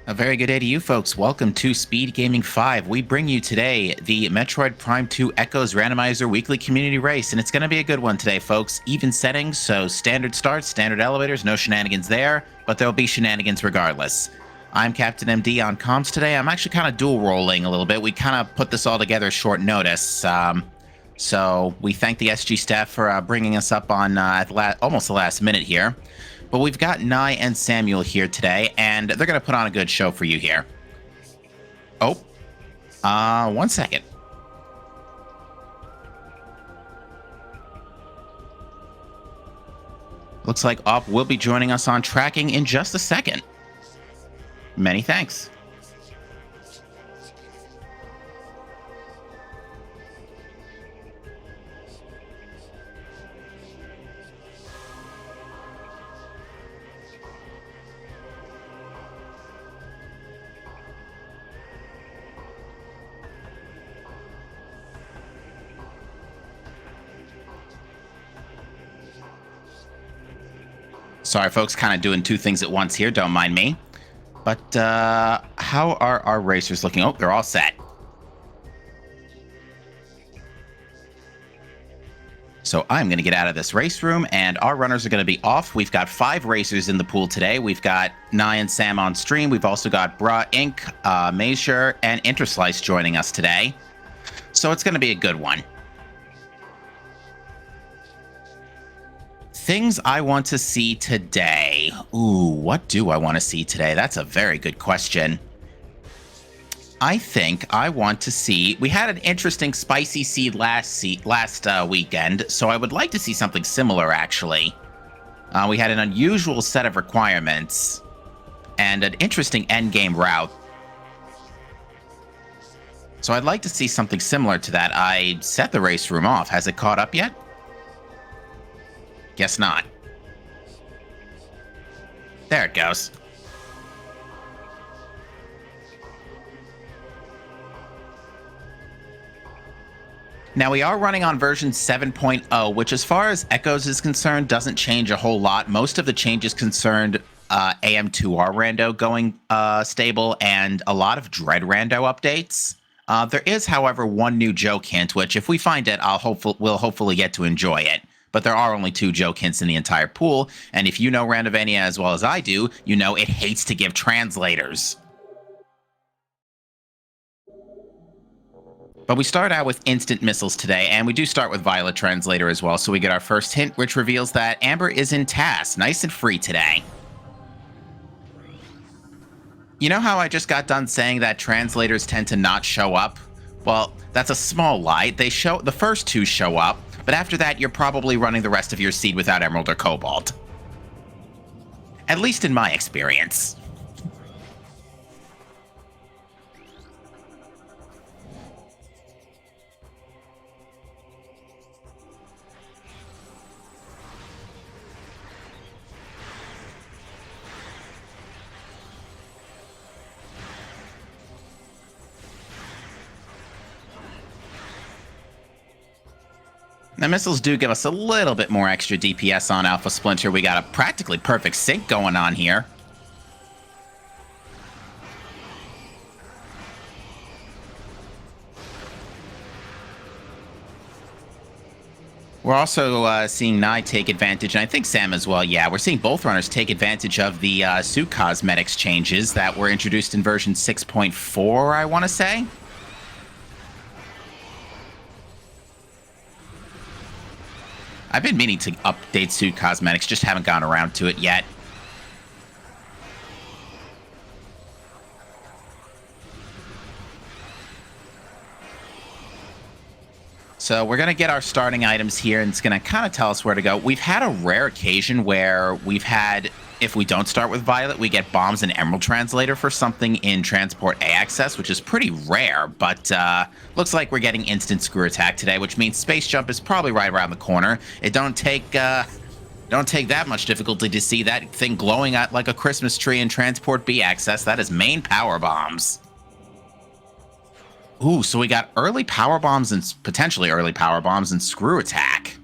A very good day to you folks. Welcome to Speed Gaming 5. We bring you today the Metroid Prime 2 Echoes Randomizer Weekly Community Race, and it's going to be a good one today, folks. Even settings, so standard starts, standard elevators, no shenanigans there, but there'll be shenanigans regardless. I'm Captain MD on comms today. I'm actually kind of dual rolling a little bit. We kind of put this all together at short notice. So we thank the SG staff for bringing us up on almost the last minute here. But we've got Nye and Samuel here today, and they're going to put on a good show for you here. Oh, 1 second. Looks like Op will be joining us on tracking in just a second. Many thanks. Sorry, folks, kind of doing two things at once here. Don't mind me. But how are our racers looking? Oh, they're all set. So I'm going to get out of this race room, and our runners are going to be off. We've got 5 racers in the pool today. We've got Nye and Sam on stream. We've also got Bra Inc., Mazure, and Interslice joining us today. So it's going to be a good one. Things I want to see today. Ooh, what do I want to see today? That's a very good question. I think I want to see... We had an interesting spicy seed last weekend, so I would like to see something similar, actually. We had an unusual set of requirements and an interesting endgame route. So I'd like to see something similar to that. I set the race room off. Has it caught up yet? Guess not. There it goes. Now, we are running on version 7.0, which as far as Echoes is concerned, doesn't change a whole lot. Most of the changes concerned AM2R rando going stable and a lot of Dread rando updates. There is, however, one new joke hint, which if we find it, we'll hopefully get to enjoy it. But there are only 2 joke hints in the entire pool, and if you know Randomania as well as I do, you know it hates to give translators. But we start out with instant missiles today, and we do start with Violet Translator as well, so we get our first hint, which reveals that Amber is in TAS, nice and free today. You know how I just got done saying that translators tend to not show up? Well, that's a small lie. The first 2 show up, but after that, you're probably running the rest of your seed without Emerald or Cobalt. At least in my experience. Now, missiles do give us a little bit more extra DPS on Alpha Splinter. We got a practically perfect sync going on here. We're also seeing Nye take advantage, and I think Sam as well. Yeah, we're seeing both runners take advantage of the suit cosmetics changes that were introduced in version 6.4, I want to say. I've been meaning to update suit cosmetics, just haven't gone around to it yet. So we're going to get our starting items here, and it's going to kind of tell us where to go. We've had a rare occasion where we've had, if we don't start with Violet, we get Bombs and Emerald Translator for something in Transport A Access, which is pretty rare, but looks like we're getting instant screw attack today, which means Space Jump is probably right around the corner. It don't take that much difficulty to see that thing glowing out like a Christmas tree in Transport B Access. That is main power bombs. Ooh, so we got early power bombs and potentially early power bombs and screw attack.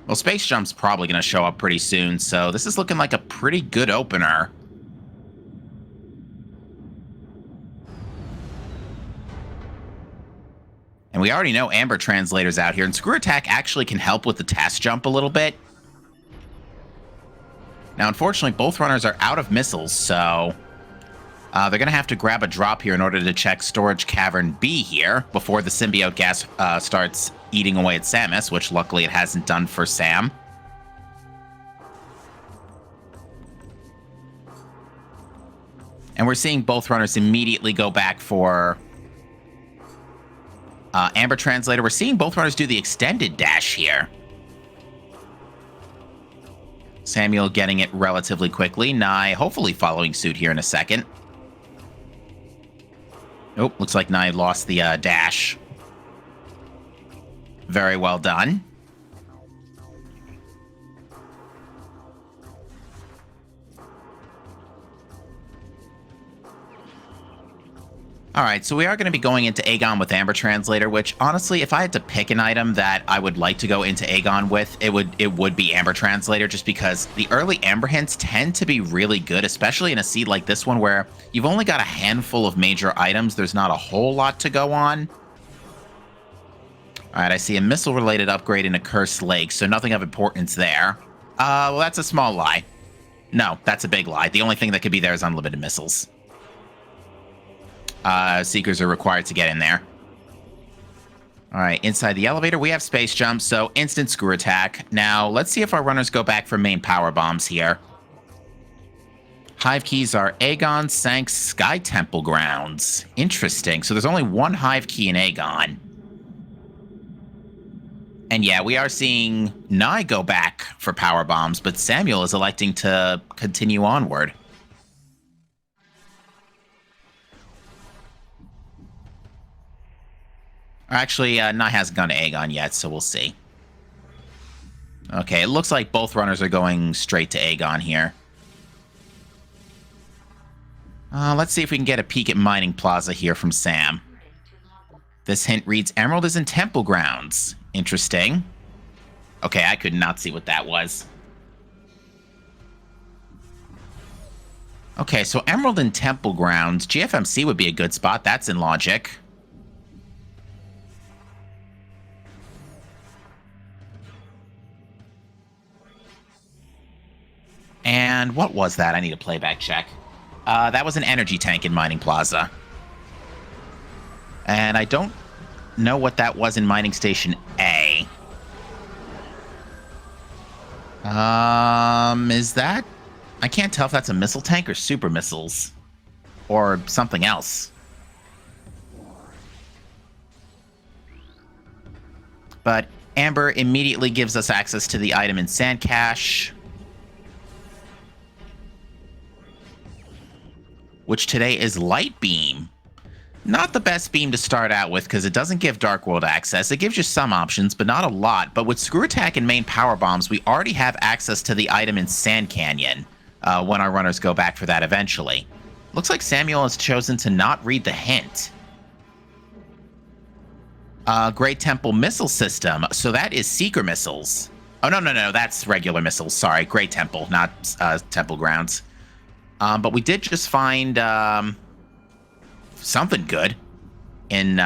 Well, Space Jump's probably going to show up pretty soon, so this is looking like a pretty good opener. We already know Amber Translator's out here, and Screw Attack actually can help with the task jump a little bit. Now, unfortunately, both runners are out of missiles, so they're going to have to grab a drop here in order to check Storage Cavern B here before the symbiote gas starts eating away at Samus, which luckily it hasn't done for Sam. And we're seeing both runners immediately go back for Amber Translator. We're seeing both runners do the extended dash here. Samuel getting it relatively quickly. Nye hopefully following suit here in a second. Oh, looks like Nye lost the dash. Very well done. All right, so we are going to be going into Aegon with Amber Translator, which honestly, if I had to pick an item that I would like to go into Aegon with, it would be Amber Translator, just because the early Amber hints tend to be really good, especially in a seed like this one where you've only got a handful of major items. There's not a whole lot to go on. All right, I see a missile-related upgrade in a Cursed Lake, so nothing of importance there. Well, that's a small lie. No, that's a big lie. The only thing that could be there is unlimited missiles. Seekers are required to get in there. All right, inside the elevator, we have space jump, so instant screw attack. Now, let's see if our runners go back for main power bombs here. Hive keys are Aegon, Sank, Sky Temple Grounds. Interesting. So there's only one Hive key in Aegon. And yeah, we are seeing Nye go back for power bombs, but Samuel is electing to continue onward. Actually, Nye hasn't gone to Aegon yet, so we'll see. Okay, it looks like both runners are going straight to Aegon here. Let's see if we can get a peek at Mining Plaza here from Sam. This hint reads, Emerald is in Temple Grounds. Interesting. Okay, I could not see what that was. Okay, so Emerald in Temple Grounds. GFMC would be a good spot. That's in logic. And what was that? I need a playback check. That was an energy tank in Mining Plaza. And I don't know what that was in Mining Station A. Is that... I can't tell if that's a missile tank or super missiles. Or something else. But Amber immediately gives us access to the item in Sand Cache, which today is Light Beam. Not the best beam to start out with, because it doesn't give Dark World access. It gives you some options, but not a lot. But with Screw Attack and main power bombs, we already have access to the item in Sand Canyon when our runners go back for that eventually. Looks like Samuel has chosen to not read the hint. Great Temple Missile System. So that is Seeker Missiles. Oh, no, that's regular missiles. Sorry, Great Temple, not Temple Grounds. But we did just find something good in...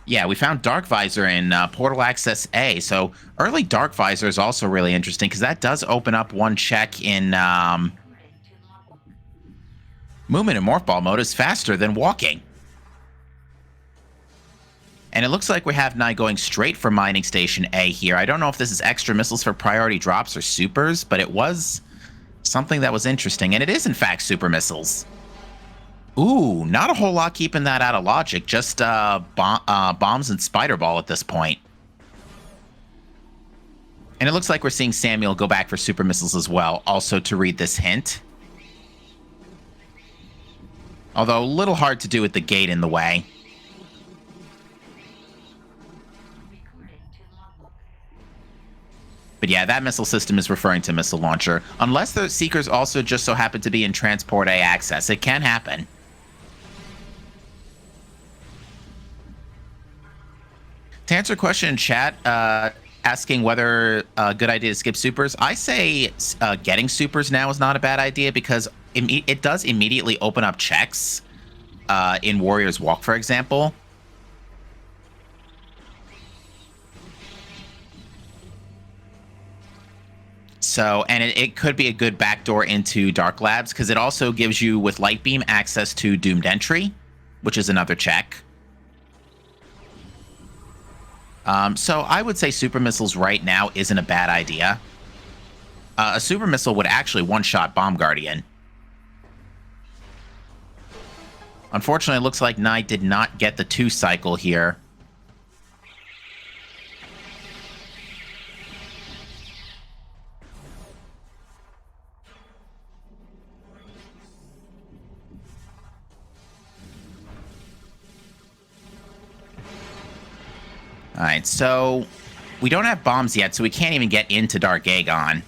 yeah, we found Dark Visor in Portal Access A. So early Dark Visor is also really interesting because that does open up one check in... movement in Morph Ball mode is faster than walking. And it looks like we have Nye going straight for Mining Station A here. I don't know if this is extra missiles for priority drops or supers, but it was something that was interesting. And it is, in fact, super missiles. Ooh, not a whole lot keeping that out of logic. Just bombs and Spider Ball at this point. And it looks like we're seeing Samuel go back for super missiles as well, also to read this hint. Although a little hard to do with the gate in the way. But yeah, that missile system is referring to missile launcher. Unless the Seekers also just so happen to be in Transport A access. It can happen. To answer a question in chat, asking whether a good idea to skip supers, I say getting supers now is not a bad idea because it does immediately open up checks in Warrior's Walk, for example. So, and it could be a good backdoor into Dark Labs, because it also gives you, with Light Beam, access to Doomed Entry, which is another check. So I would say Super Missiles right now isn't a bad idea. A Super Missile would actually one-shot Bomb Guardian. Unfortunately, it looks like Nye did not get the 2 cycle here. All right, so we don't have bombs yet, so we can't even get into Dark Aegon.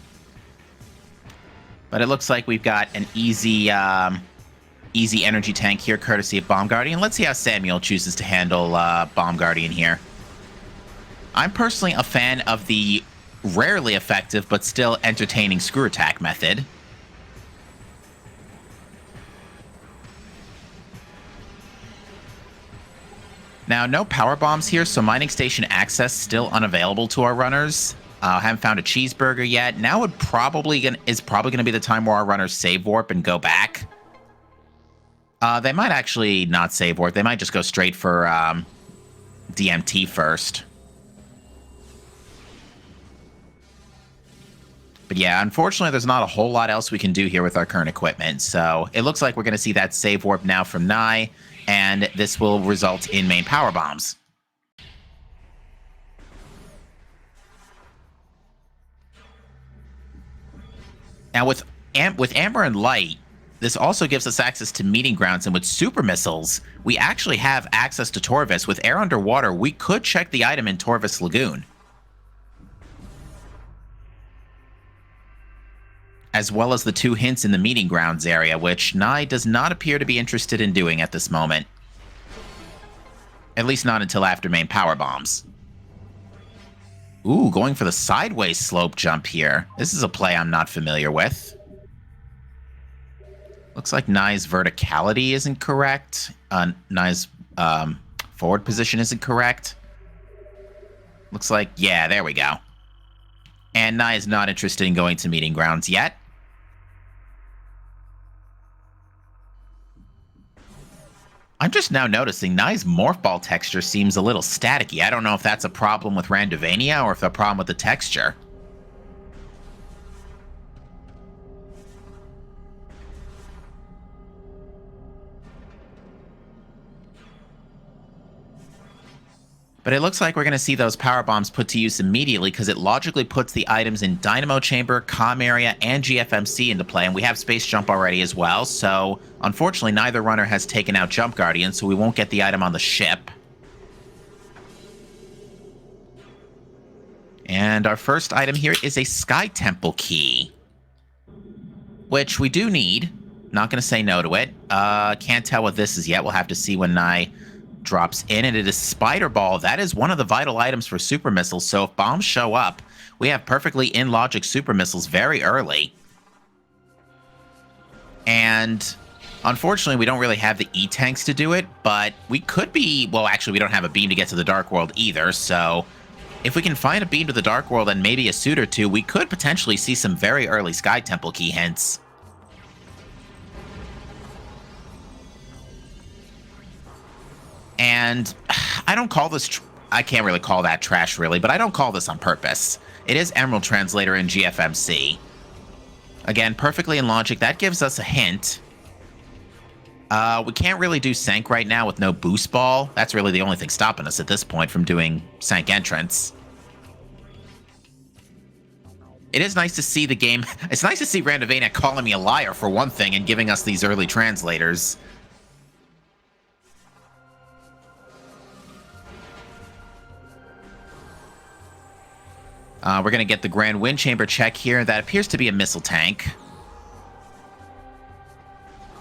But it looks like we've got an easy energy tank here, courtesy of Bomb Guardian. Let's see how Samuel chooses to handle Bomb Guardian here. I'm personally a fan of the rarely effective, but still entertaining Screw Attack method. Now, no power bombs here, so mining station access still unavailable to our runners. Haven't found a cheeseburger yet. Now is probably gonna be the time where our runners save warp and go back. They might actually not save warp. They might just go straight for DMT first. But yeah, unfortunately, there's not a whole lot else we can do here with our current equipment. So it looks like we're going to see that save warp now from Nye, and this will result in main power bombs. Now, with Amber and Light, this also gives us access to meeting grounds, and with Super Missiles, we actually have access to Torvis. With Air Underwater, we could check the item in Torvis Lagoon, as well as the 2 hints in the meeting grounds area, which Nye does not appear to be interested in doing at this moment. At least not until after main power bombs. Ooh, going for the sideways slope jump here. This is a play I'm not familiar with. Looks like Nye's verticality isn't correct. Nye's forward position isn't correct. Looks like, yeah, there we go. And Nye is not interested in going to meeting grounds yet. I'm just now noticing Nye's morph ball texture seems a little staticky. I don't know if that's a problem with Randomania or if it's a problem with the texture. But it looks like we're going to see those power bombs put to use immediately, because it logically puts the items in Dynamo Chamber, Comm Area, and GFMC into play, and we have Space Jump already as well, so unfortunately neither runner has taken out Jump Guardian, so we won't get the item on the ship. And our first item here is a Sky Temple Key, which we do need. Not going to say no to it. Can't tell what this is yet. We'll have to see when Nye drops in, and it is Spider Ball. That is one of the vital items for Super Missiles, so if bombs show up, we have perfectly in-logic Super Missiles very early. And unfortunately, we don't really have the E-Tanks to do it, but we could be... Well, actually, we don't have a beam to get to the Dark World either, so if we can find a beam to the Dark World and maybe a suit or two, we could potentially see some very early Sky Temple Key hints. And I don't call this... I can't really call that trash, really, but I don't call this on purpose. It is Emerald Translator in GFMC. Again, perfectly in logic. That gives us a hint. We can't really do Sank right now with no Boost Ball. That's really the only thing stopping us at this point from doing Sank Entrance. It is nice to see the game... It's nice to see Randomania calling me a liar, for one thing, and giving us these early translators. We're going to get the Grand Wind Chamber check here. That appears to be a missile tank.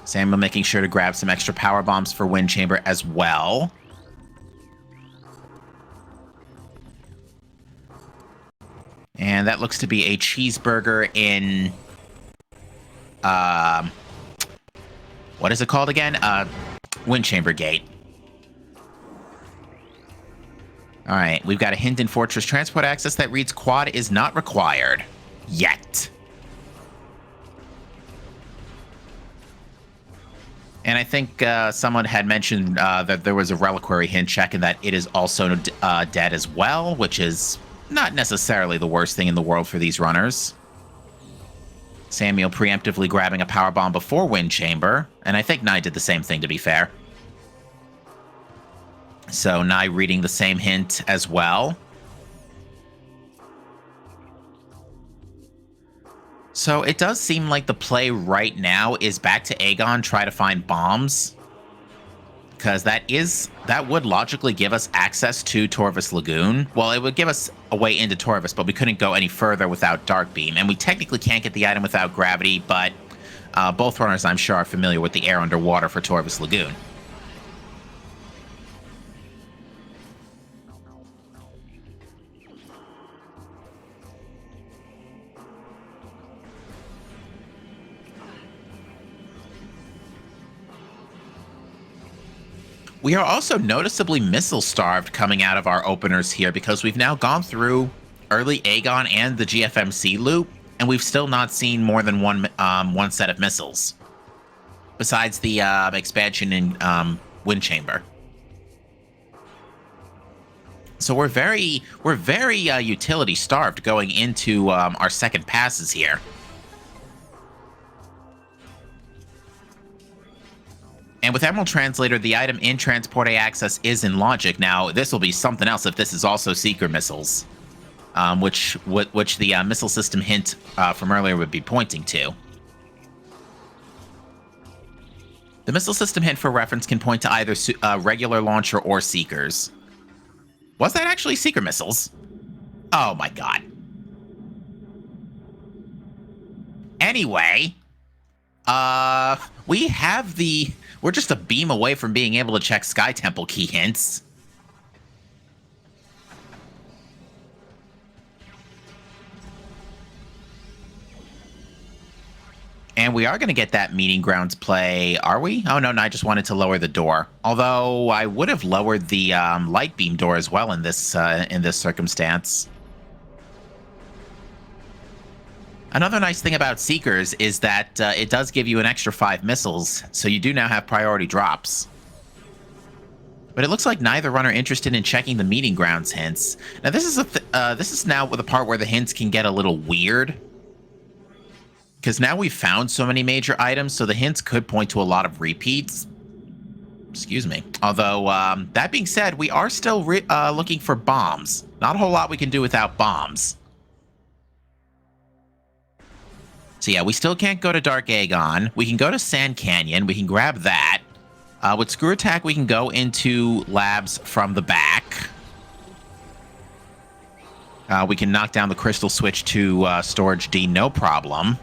Samuel making sure to grab some extra power bombs for Wind Chamber as well. And that looks to be a cheeseburger in... what is it called again? Wind Chamber Gate. Alright, we've got a hint in Fortress Transport Access that reads Quad is not required. Yet. And I think someone had mentioned that there was a reliquary hint check and that it is also dead as well, which is not necessarily the worst thing in the world for these runners. Samuel preemptively grabbing a power bomb before Wind Chamber, and I think Nye did the same thing, to be fair. So Nye reading the same hint as well. So it does seem like the play right now is back to Aegon, try to find bombs. Because that would logically give us access to Torvus Lagoon. Well, it would give us a way into Torvus, but we couldn't go any further without Dark Beam. And we technically can't get the item without gravity, but both runners, I'm sure, are familiar with the air underwater for Torvus Lagoon. We are also noticeably missile-starved coming out of our openers here because we've now gone through early Aegon and the GFMC loop, and we've still not seen more than one set of missiles, besides the expansion in Wind Chamber. So we're very utility-starved going into our second passes here. And with Emerald Translator, the item in Transport A Access is in Logic. Now, this will be something else if this is also Seeker missiles, which the missile system hint from earlier would be pointing to. The missile system hint for reference can point to either regular launcher or Seekers. Was that actually Seeker missiles? Oh my god. Anyway, we're just a beam away from being able to check Sky Temple key hints. And we are going to get that Meeting Grounds play, are we? Oh, no, I just wanted to lower the door. Although I would have lowered the light beam door as well in this circumstance. Another nice thing about Seekers is that it does give you an extra 5 missiles, so you do now have priority drops. But it looks like neither runner interested in checking the Meeting Grounds hints. Now this is now the part where the hints can get a little weird, because now we've found so many major items, so the hints could point to a lot of repeats. Excuse me. Although that being said, we are still looking for bombs. Not a whole lot we can do without bombs. So yeah, we still can't go to Dark Aegon. We can go to Sand Canyon. We can grab that. With Screw Attack, we can go into labs from the back. We can knock down the Crystal Switch to Storage D, no problem.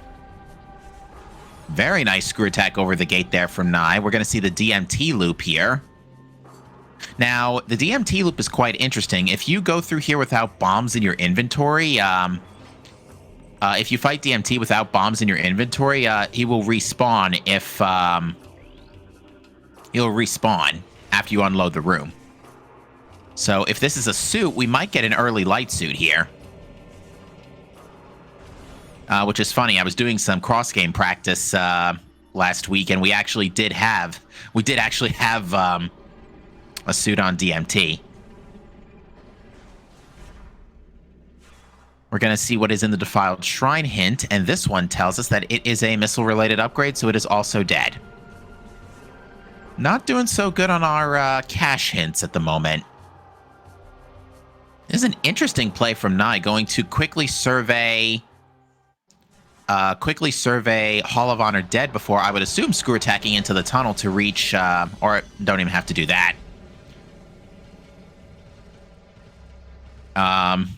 Very nice Screw Attack over the gate there from Nye. We're going to see the DMT loop here. Now, the DMT loop is quite interesting. If you go through here without bombs in your inventory... if you fight DMT without bombs in your inventory, he will respawn he'll respawn after you unload the room. So if this is a suit, we might get an early light suit here. Which is funny. I was doing some cross-game practice last week, and we did actually have a suit on DMT. We're going to see what is in the Defiled Shrine hint, and this one tells us that it is a missile-related upgrade, so it is also dead. Not doing so good on our cash hints at the moment. This is an interesting play from Nye, going to quickly survey Hall of Honor dead before, I would assume, screw attacking into the tunnel to reach, or don't even have to do that.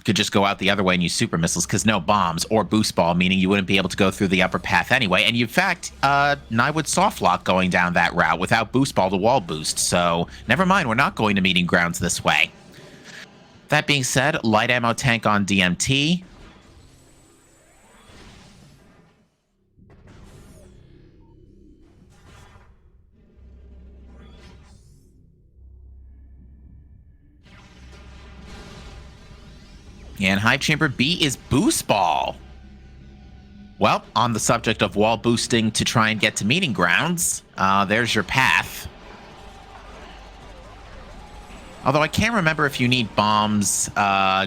Could just go out the other way and use super missiles, because no bombs or boost ball, meaning you wouldn't be able to go through the upper path anyway. And in fact, Nye would soft lock going down that route without boost ball to wall boost. So never mind, we're not going to Meeting Grounds this way. That being said, light ammo tank on DMT. And Hive Chamber B is Boost Ball. Well, on the subject of wall boosting to try and get to meeting grounds, there's your path. Although I can't remember if you need bombs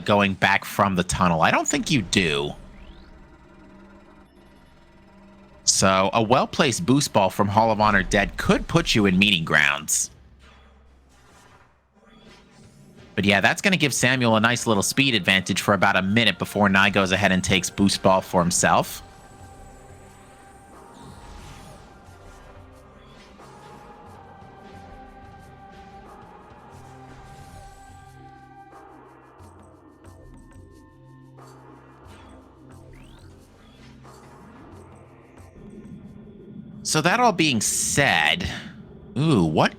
going back from the tunnel. I don't think you do. So a well-placed boost ball from Hall of Honor Dead could put you in meeting grounds. But yeah, that's going to give Samuel a nice little speed advantage for about a minute before Nye goes ahead and takes boost ball for himself. So that all being said, ooh, what?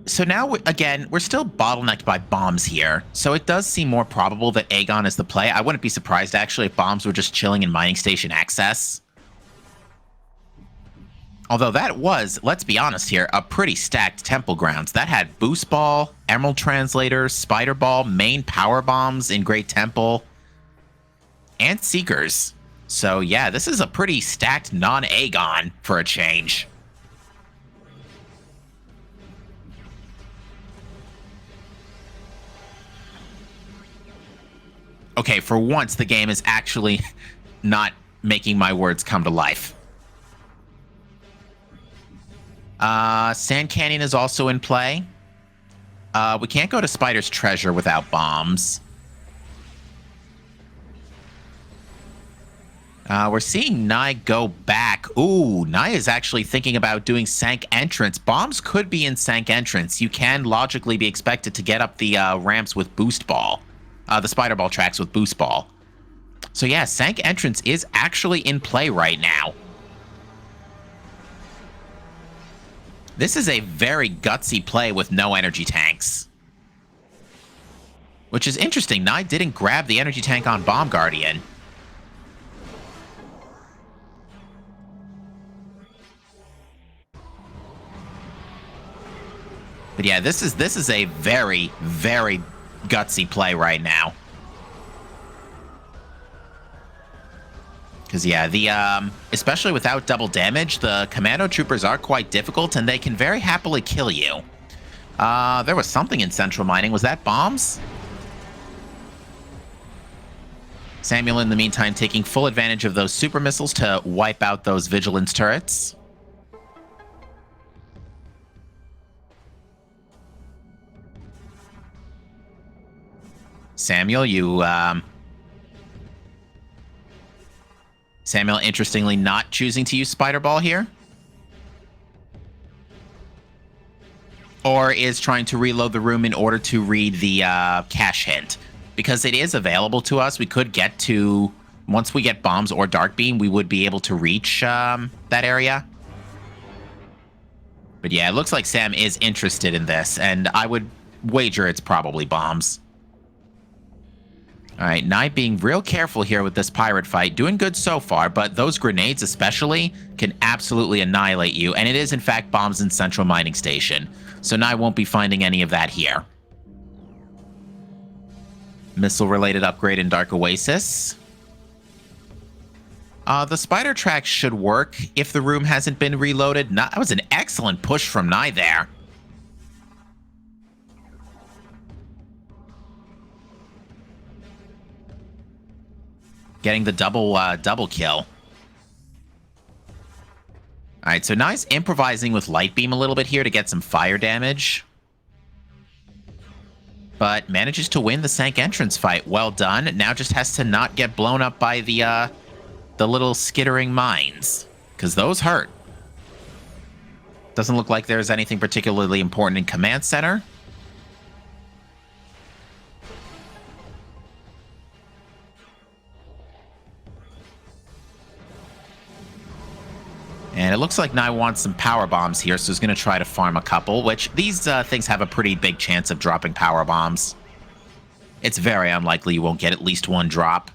So now, again, we're still bottlenecked by bombs here. So it does seem more probable that Aegon is the play. I wouldn't be surprised, actually, if bombs were just chilling in mining station access. Although that was, let's be honest here, a pretty stacked temple grounds. That had boost ball, emerald translator, spider ball, main power bombs in Great Temple, and seekers. So yeah, this is a pretty stacked non-Aegon for a change. Okay, for once, the game is actually not making my words come to life. Sand Canyon is also in play. We can't go to Spider's Treasure without bombs. We're seeing Nye go back. Ooh, Nye is actually thinking about doing Sank Entrance. Bombs could be in Sank Entrance. You can logically be expected to get up the ramps with Boost Ball. The Spider Ball tracks with Boost Ball. So yeah, Sank Entrance is actually in play right now. This is a very gutsy play with no energy tanks. Which is interesting. Nye didn't grab the energy tank on Bomb Guardian. But yeah, this is a very, very gutsy play right now. Because yeah, especially without double damage, the commando troopers are quite difficult, and they can very happily kill you. There was something in central mining. Was that bombs? Samuel, in the meantime, taking full advantage of those super missiles to wipe out those vigilance turrets. Samuel, Samuel, interestingly, not choosing to use Spider Ball here. Or is trying to reload the room in order to read the cache hint. Because it is available to us. We could get to, once we get bombs or Dark Beam, we would be able to reach that area. But yeah, it looks like Sam is interested in this, and I would wager it's probably bombs. All right, Nye being real careful here with this pirate fight. Doing good so far, but those grenades especially can absolutely annihilate you. And it is, in fact, bombs in Central Mining Station. So Nye won't be finding any of that here. Missile-related upgrade in Dark Oasis. The spider track should work if the room hasn't been reloaded. That was an excellent push from Nye there. Getting the double kill. All right, so Nye's improvising with Light Beam a little bit here to get some fire damage. But manages to win the Sank Entrance fight. Well done. Now just has to not get blown up by the little skittering mines. Because those hurt. Doesn't look like there's anything particularly important in Command Center. And it looks like Nye wants some power bombs here, so he's going to try to farm a couple, which these things have a pretty big chance of dropping power bombs. It's very unlikely you won't get at least one drop.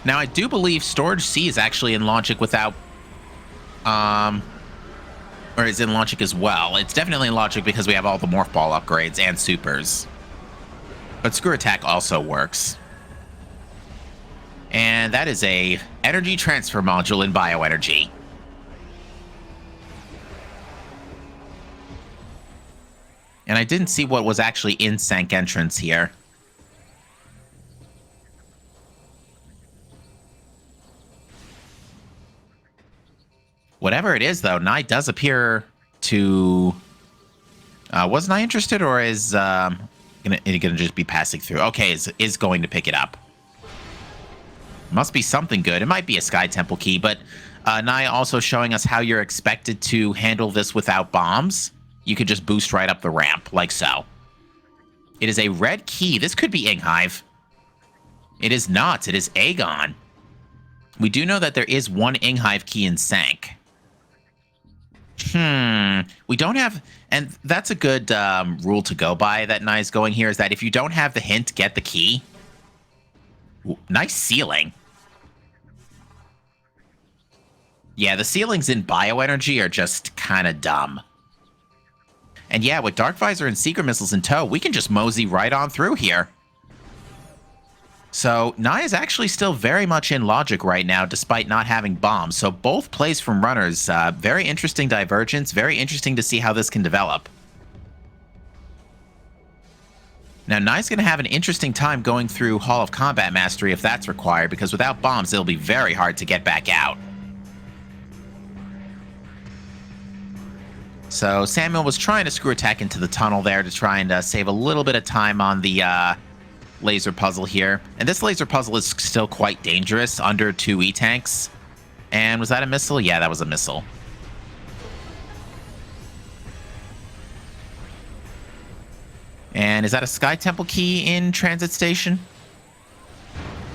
Now, I do believe Storage C is actually in logic without Or is it in logic as well? It's definitely in logic because we have all the morph ball upgrades and supers. But screw attack also works. And that is a energy transfer module in bioenergy. And I didn't see what was actually in Sank entrance here. Whatever it is, though, Nye does appear to... was Nye interested, or is gonna just be passing through? Okay, is going to pick it up. Must be something good. It might be a Sky Temple key, but Nye also showing us how you're expected to handle this without bombs. You could just boost right up the ramp, like so. It is a red key. This could be Inghive. It is not. It is Aegon. We do know that there is one Inghive key in Sank. We don't have... And that's a good rule to go by that Nye's going here, is that if you don't have the hint, get the key. Ooh, nice ceiling. Yeah, the ceilings in bioenergy are just kind of dumb. And yeah, with Dark Visor and Secret Missiles in tow, we can just mosey right on through here. So, Nye is actually still very much in logic right now, despite not having bombs. So both plays from runners, very interesting divergence, very interesting to see how this can develop. Now, Nye's going to have an interesting time going through Hall of Combat Mastery if that's required, because without bombs, it'll be very hard to get back out. So Samuel was trying to screw attack into the tunnel there to try and save a little bit of time on the laser puzzle here. And this laser puzzle is still quite dangerous, under 2 E-tanks. And was that a missile? Yeah, that was a missile. And is that a Sky Temple key in Transit Station?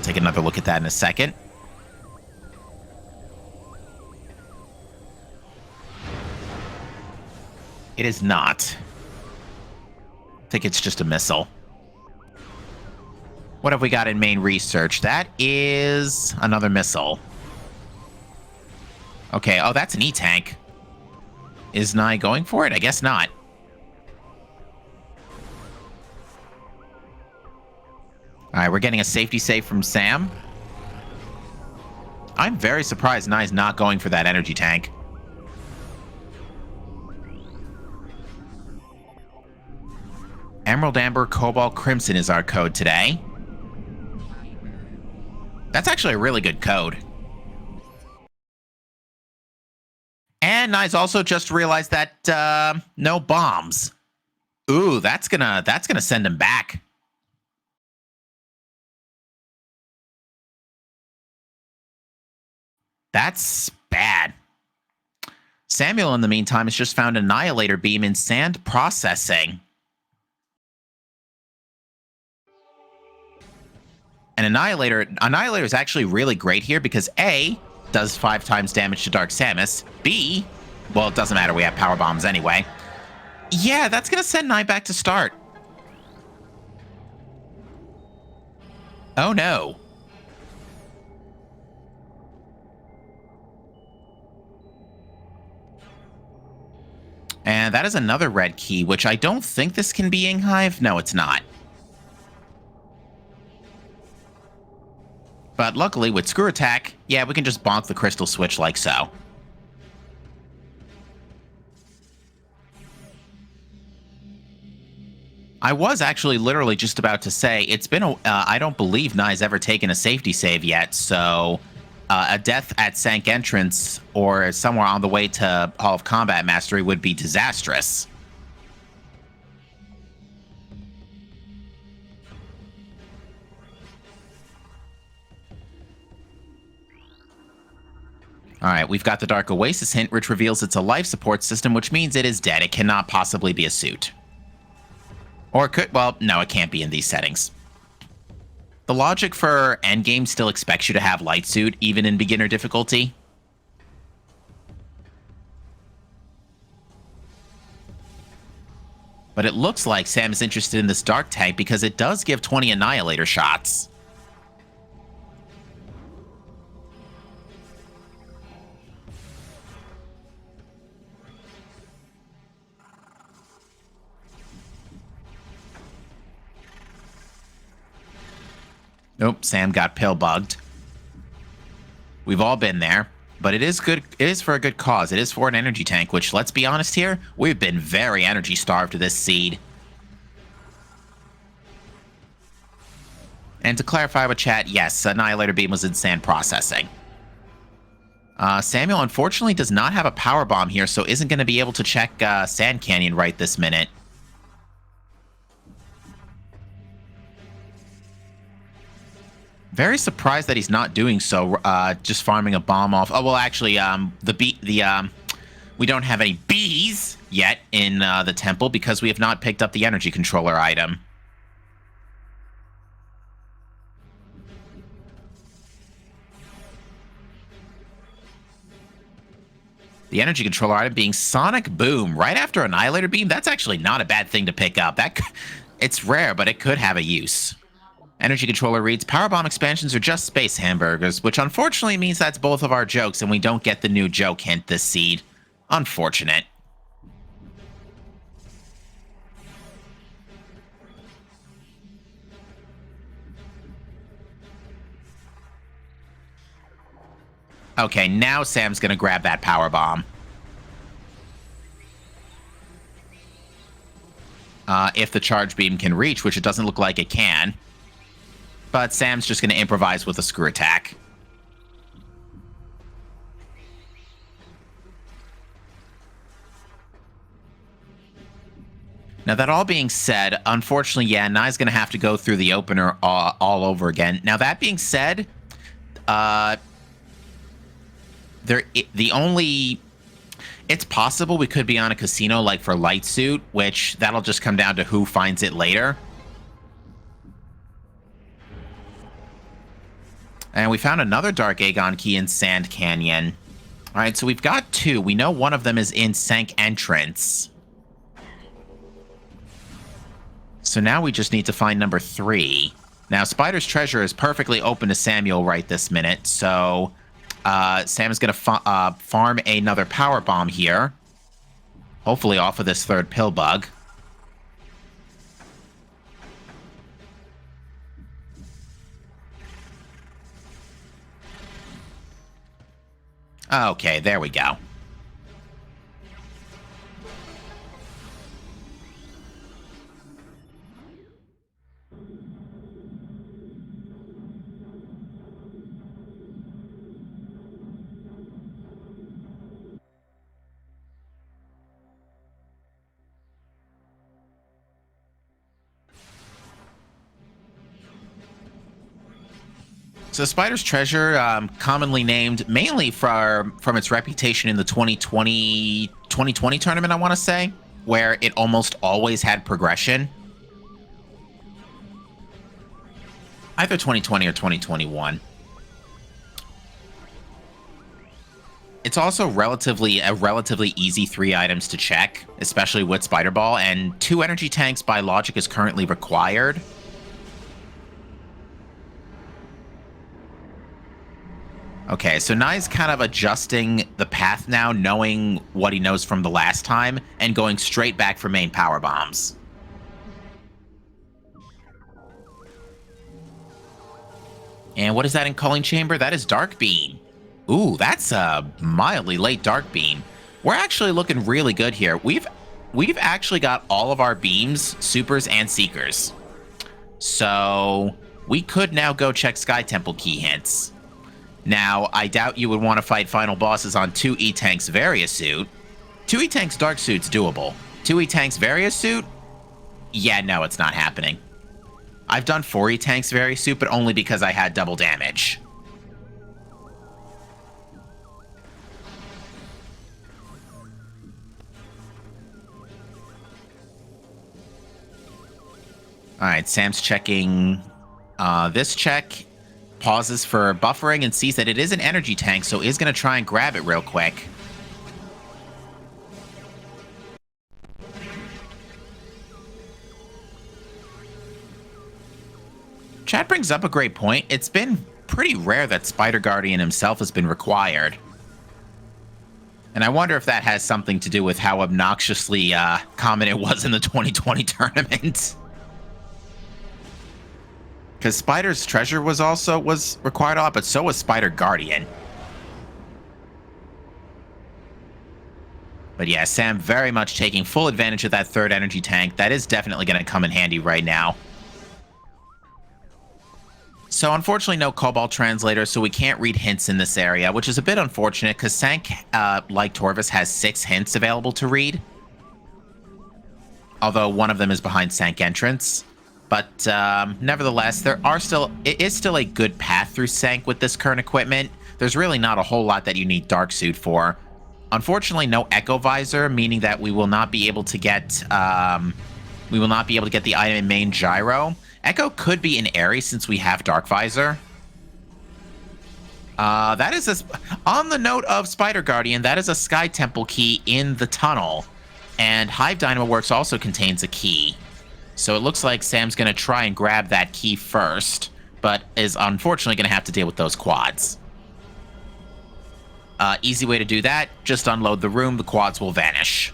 Take another look at that in a second. It is not. I think it's just a missile. What have we got in main research? That is another missile. Okay, oh, that's an E-tank. Is Nye going for it? I guess not. All right, we're getting a safety save from Sam. I'm very surprised Nye's not going for that energy tank. Emerald Amber Cobalt Crimson is our code today. That's actually a really good code. And Nye's also just realized that no bombs. Ooh, that's gonna send him back. That's bad. Samuel, in the meantime, has just found Annihilator Beam in Sand Processing. And Annihilator is actually really great here because A, does 5 times damage to Dark Samus. B, well, it doesn't matter, we have power bombs anyway. Yeah, that's gonna send Nye back to start. Oh no. And that is another red key, which I don't think this can be Inghive. No, it's not. But luckily, with Screw Attack, yeah, we can just bonk the crystal switch like so. I was actually literally just about to say, it's been a... I don't believe Nye's ever taken a safety save yet, so... a death at Sank Entrance or somewhere on the way to Hall of Combat Mastery would be disastrous. Alright, we've got the Dark Oasis hint, which reveals it's a life support system, which means it is dead. It cannot possibly be a suit. Or it could... well, no, it can't be in these settings. The logic for Endgame still expects you to have Light Suit, even in beginner difficulty. But it looks like Sam is interested in this Dark Tank because it does give 20 Annihilator shots. Nope, Sam got pill bugged. We've all been there. But it is good. It is for a good cause. It is for an energy tank, which, let's be honest here, we've been very energy starved to this seed. And to clarify with chat, yes, Annihilator Beam was in sand processing. Samuel, unfortunately, does not have a power bomb here, so isn't going to be able to check Sand Canyon right this minute. Very surprised that he's not doing so, just farming a bomb off. Oh, well, actually, we don't have any bees yet in the temple because we have not picked up the energy controller item. The energy controller item being Sonic Boom right after Annihilator Beam. That's actually not a bad thing to pick up. It's rare, but it could have a use. Energy controller reads, Powerbomb expansions are just space hamburgers, which unfortunately means that's both of our jokes and we don't get the new joke hint this seed. Unfortunate. Okay, now Sam's gonna grab that powerbomb. If the charge beam can reach, which it doesn't look like it can. But Sam's just going to improvise with a screw attack. Now, that all being said, unfortunately, yeah, Nye's going to have to go through the opener all over again. Now, that being said, it's possible we could be on a casino like for Light Suit, which that'll just come down to who finds it later. And we found another Dark Aegon key in Sand Canyon. All right, so we've got two. We know one of them is in Sank Entrance. So now we just need to find number 3. Now, Spider's Treasure is perfectly open to Samuel right this minute, so Sam is going to farm another power bomb here. Hopefully off of this third pill bug. Okay, there we go. So Spider's Treasure, commonly named mainly from its reputation in the 2020 tournament, I want to say, where it almost always had progression. Either 2020 or 2021. It's also a relatively easy 3 items to check, especially with Spider Ball, and 2 energy tanks by logic is currently required. Okay, so Nye's kind of adjusting the path now, knowing what he knows from the last time, and going straight back for main power bombs. And what is that in Culling Chamber? That is Dark Beam. Ooh, that's a mildly late Dark Beam. We're actually looking really good here. We've actually got all of our beams, supers, and seekers. So we could now go check Sky Temple key hints. Now, I doubt you would want to fight final bosses on 2 E-Tank's Varia Suit. 2 E-Tank's Dark Suit's doable. 2 E-Tank's Varia Suit? Yeah, no, it's not happening. I've done 4 E-Tank's Varia Suit, but only because I had double damage. Alright, Sam's checking this check. Pauses for buffering and sees that it is an energy tank, so is going to try and grab it real quick. Chat brings up a great point. It's been pretty rare that Spider Guardian himself has been required. And I wonder if that has something to do with how obnoxiously common it was in the 2020 tournament. Because Spider's treasure was required a lot, but so was Spider Guardian. But yeah, Sam very much taking full advantage of that third energy tank. That is definitely going to come in handy right now. So unfortunately, no Cobalt translator, so we can't read hints in this area, which is a bit unfortunate because Sank, like Torvis, has 6 hints available to read. Although one of them is behind Sank entrance. But nevertheless, it is still a good path through Sank with this current equipment. There's really not a whole lot that you need Dark Suit for. Unfortunately, no Echo Visor, meaning that we will not be able to get the item in main gyro. Echo could be an Aerie since we have Dark Visor. That is on the note of Spider Guardian, that is a Sky Temple key in the tunnel. And Hive Dynamo Works also contains a key. So it looks like Sam's going to try and grab that key first, but is unfortunately going to have to deal with those quads. Easy way to do that, just unload the room, the quads will vanish.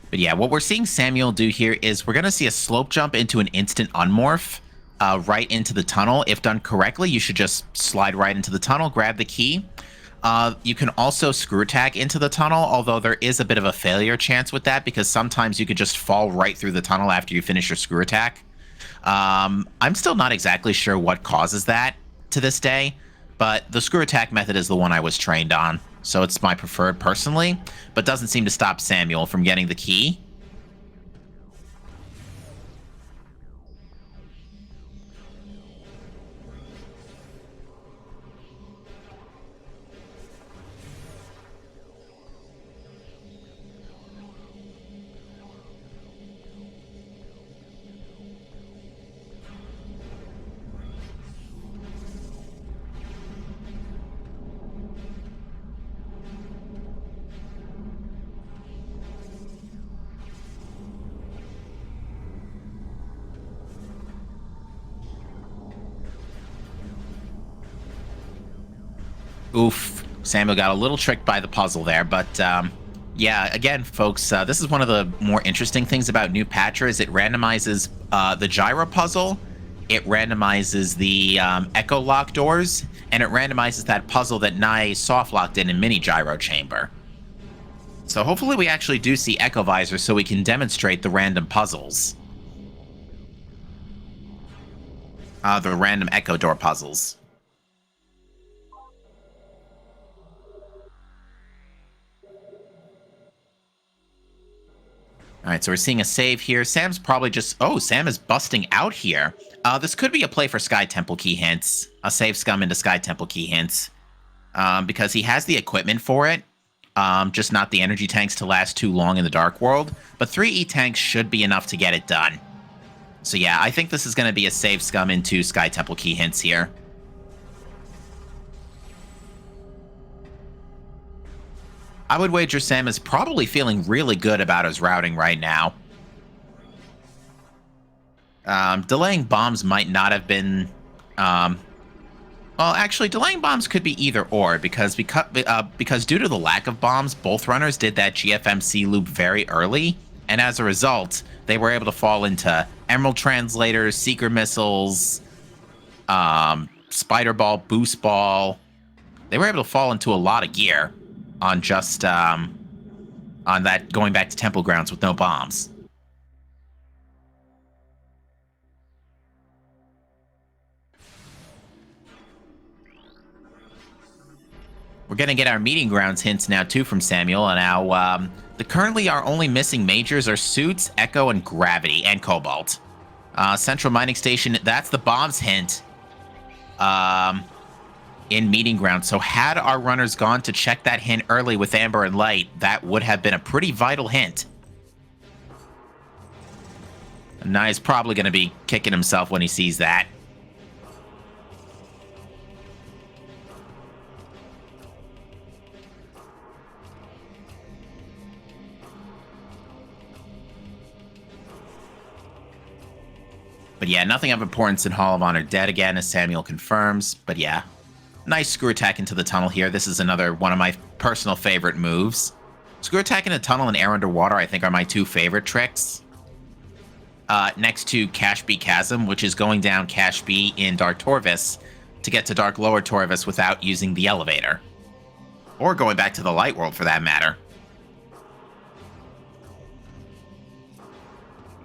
But yeah, what we're seeing Samuel do here is we're going to see a slope jump into an instant unmorph right into the tunnel. If done correctly, you should just slide right into the tunnel, grab the key. You can also screw attack into the tunnel, although there is a bit of a failure chance with that because sometimes you could just fall right through the tunnel after you finish your screw attack. I'm still not exactly sure what causes that to this day, but the screw attack method is the one I was trained on. So it's my preferred personally, but doesn't seem to stop Samuel from getting the key. Oof, Samuel got a little tricked by the puzzle there, but yeah, again, folks, this is one of the more interesting things about New Patra is it randomizes the gyro puzzle, it randomizes the Echo Lock doors, and it randomizes that puzzle that Nye soft-locked in Mini Gyro Chamber. So hopefully we actually do see Echo Visor so we can demonstrate the random puzzles. The random Echo Door puzzles. All right, so we're seeing a save here. Sam's probably just... Oh, Sam is busting out here. This could be a play for Sky Temple key hints. A save scum into Sky Temple key hints. Because he has the equipment for it. Just not the energy tanks to last too long in the Dark World. But 3 E-tanks should be enough to get it done. So yeah, I think this is going to be a save scum into Sky Temple key hints here. I would wager Sam is probably feeling really good about his routing right now. Delaying bombs might not have been... well, actually, delaying bombs could be either or, because due to the lack of bombs, both runners did that GFMC loop very early, and as a result, they were able to fall into Emerald Translators, Seeker Missiles, Spider Ball, Boost Ball. They were able to fall into a lot of gear on just on that going back to Temple Grounds with no bombs. We're going to get our meeting grounds hints now, too, from Samuel. And now, currently our only missing majors are Suits, Echo, and Gravity, and Cobalt. Central Mining Station, that's the bombs hint in meeting grounds. So had our runners gone to check that hint early with Amber and Light, that would have been a pretty vital hint. And Nye's probably going to be kicking himself when he sees that. But yeah, nothing of importance in Hall of Honor dead again, as Samuel confirms. But yeah, nice screw attack into the tunnel here. This is another one of my personal favorite moves. Screw attack in a tunnel and air underwater, I think, are my two favorite tricks. Next to Cash B Chasm, which is going down Cash B in Dark Torvis to get to Dark Lower Torvis without using the elevator. Or going back to the Light World, for that matter.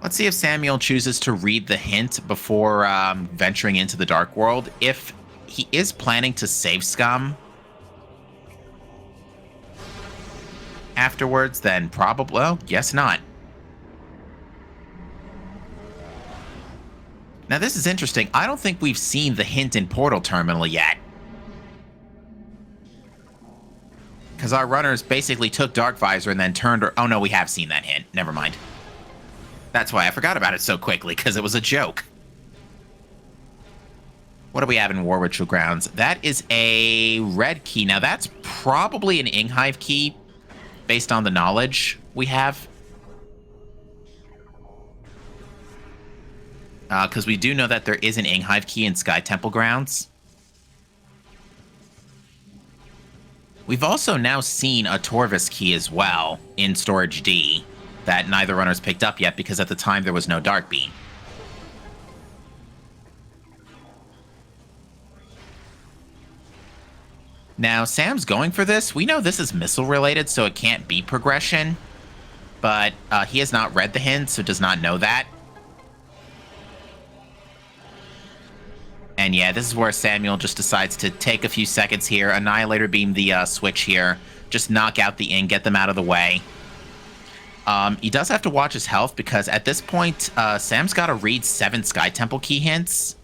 Let's see if Samuel chooses to read the hint before venturing into the Dark World. If he is planning to save Scum afterwards, then probably... well, guess not. Now, this is interesting. I don't think we've seen the hint in Portal Terminal yet. Because our runners basically took Dark Visor and then turned... oh, no, we have seen that hint. Never mind. That's why I forgot about it so quickly, because it was a joke. What do we have in War Ritual Grounds? That is a red key. Now, that's probably an Inghive key, based on the knowledge we have. Because we do know that there is an Inghive key in Sky Temple Grounds. We've also now seen a Torvis key as well in Storage D that neither runner's picked up yet because at the time there was no Dark Beam. Now, Sam's going for this. We know this is missile related, so it can't be progression. But he has not read the hint, so does not know that. And yeah, this is where Samuel just decides to take a few seconds here, Annihilator Beam the switch here, just knock out the Ing, get them out of the way. He does have to watch his health because at this point, Sam's got to read 7 Sky Temple key hints.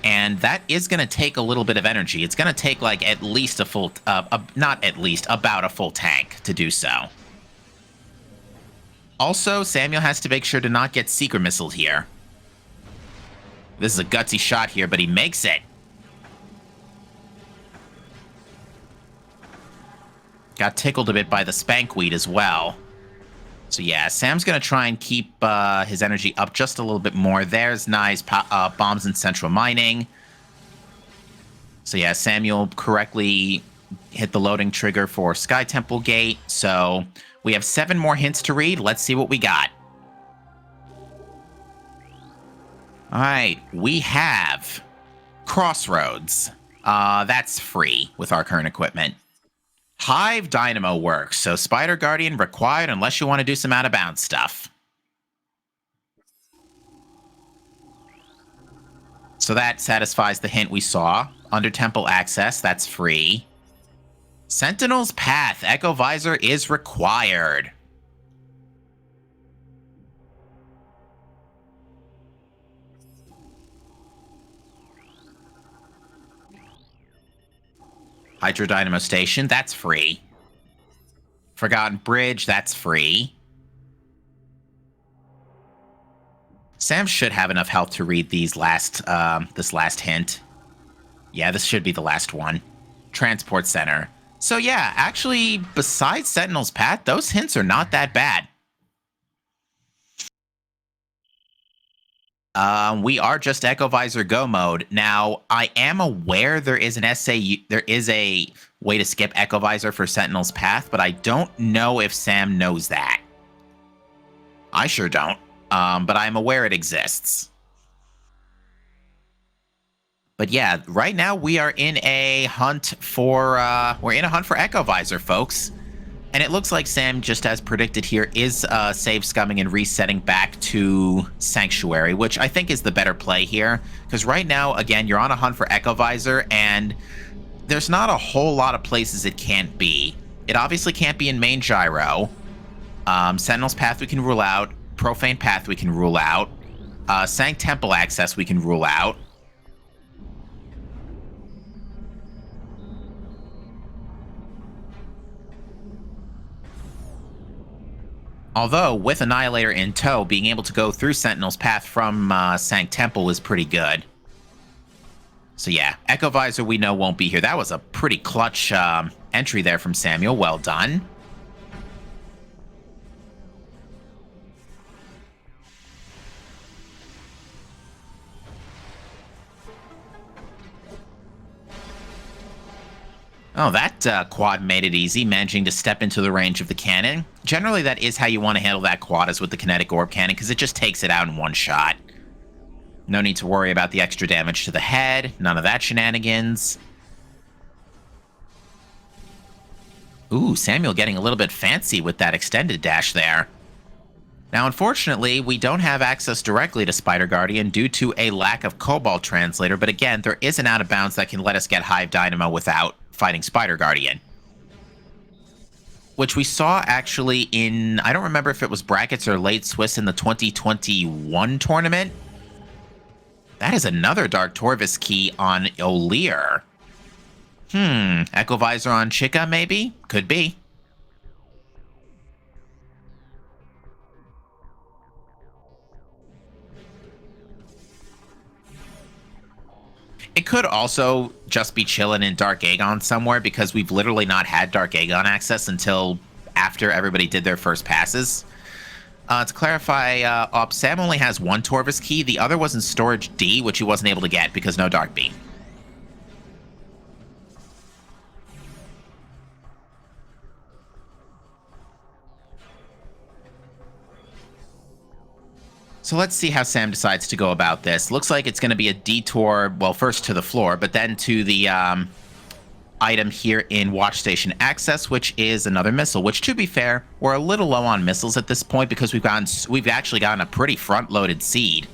And that is going to take a little bit of energy. It's going to take like at least a full, not at least, about a full tank to do so. Also, Samuel has to make sure to not get Seeker Missiled here. This is a gutsy shot here, but he makes it. Got tickled a bit by the Spankweed as well. So yeah, Sam's going to try and keep his energy up just a little bit more. There's nice bombs in Central Mining. So yeah, Samuel correctly hit the loading trigger for Sky Temple Gate. So we have 7 more hints to read. Let's see what we got. All right, we have Crossroads. That's free with our current equipment. Hive Dynamo works, so Spider Guardian required unless you want to do some out-of-bounds stuff. So that satisfies the hint we saw. Under Temple Access, that's free. Sentinel's Path, Echo Visor is required. Hydro Dynamo Station, that's free. Forgotten Bridge, that's free. Sam should have enough health to read these this last hint. Yeah, this should be the last one. Transport Center. So yeah, actually, besides Sentinel's Path, those hints are not that bad. We are just Echo Visor Go mode. Now, I am aware there is a way to skip Echo Visor for Sentinel's Path, but I don't know if Sam knows that. I sure don't, but I'm aware it exists. But yeah, right now we are in a hunt for Echo Visor, folks. And it looks like Sam, just as predicted here, is save scumming and resetting back to Sanctuary, which I think is the better play here. Because right now, again, you're on a hunt for Echo Visor, and there's not a whole lot of places it can't be. It obviously can't be in Main Gyro. Sentinel's Path we can rule out. Profane Path we can rule out. Sanct Temple Access we can rule out. Although, with Annihilator in tow, being able to go through Sentinel's Path from Sanct Temple is pretty good. So yeah, Echo Visor we know won't be here. That was a pretty clutch entry there from Samuel. Well done. Oh, that quad made it easy, managing to step into the range of the cannon. Generally, that is how you want to handle that quad, is with the kinetic orb cannon, because it just takes it out in one shot. No need to worry about the extra damage to the head. None of that shenanigans. Ooh, Samuel getting a little bit fancy with that extended dash there. Now, unfortunately, we don't have access directly to Spider Guardian due to a lack of Cobalt Translator, but again, there is an out-of-bounds that can let us get Hive Dynamo without fighting Spider Guardian. Which we saw actually in, I don't remember if it was brackets or late Swiss in the 2021 tournament. That is another Dark Torvis key on O'Lear. Echo Visor on Chica, maybe? Could be. It could also just be chilling in Dark Aegon somewhere, because we've literally not had Dark Aegon access until after everybody did their first passes. To clarify, Sam only has one Torvis key. The other was in Storage D, which he wasn't able to get because no Dark Beam. So let's see how Sam decides to go about this. Looks like it's going to be a detour, well, first to the floor, but then to the item here in Watch Station Access, which is another missile, which, to be fair, we're a little low on missiles at this point because we've actually gotten a pretty front-loaded seed.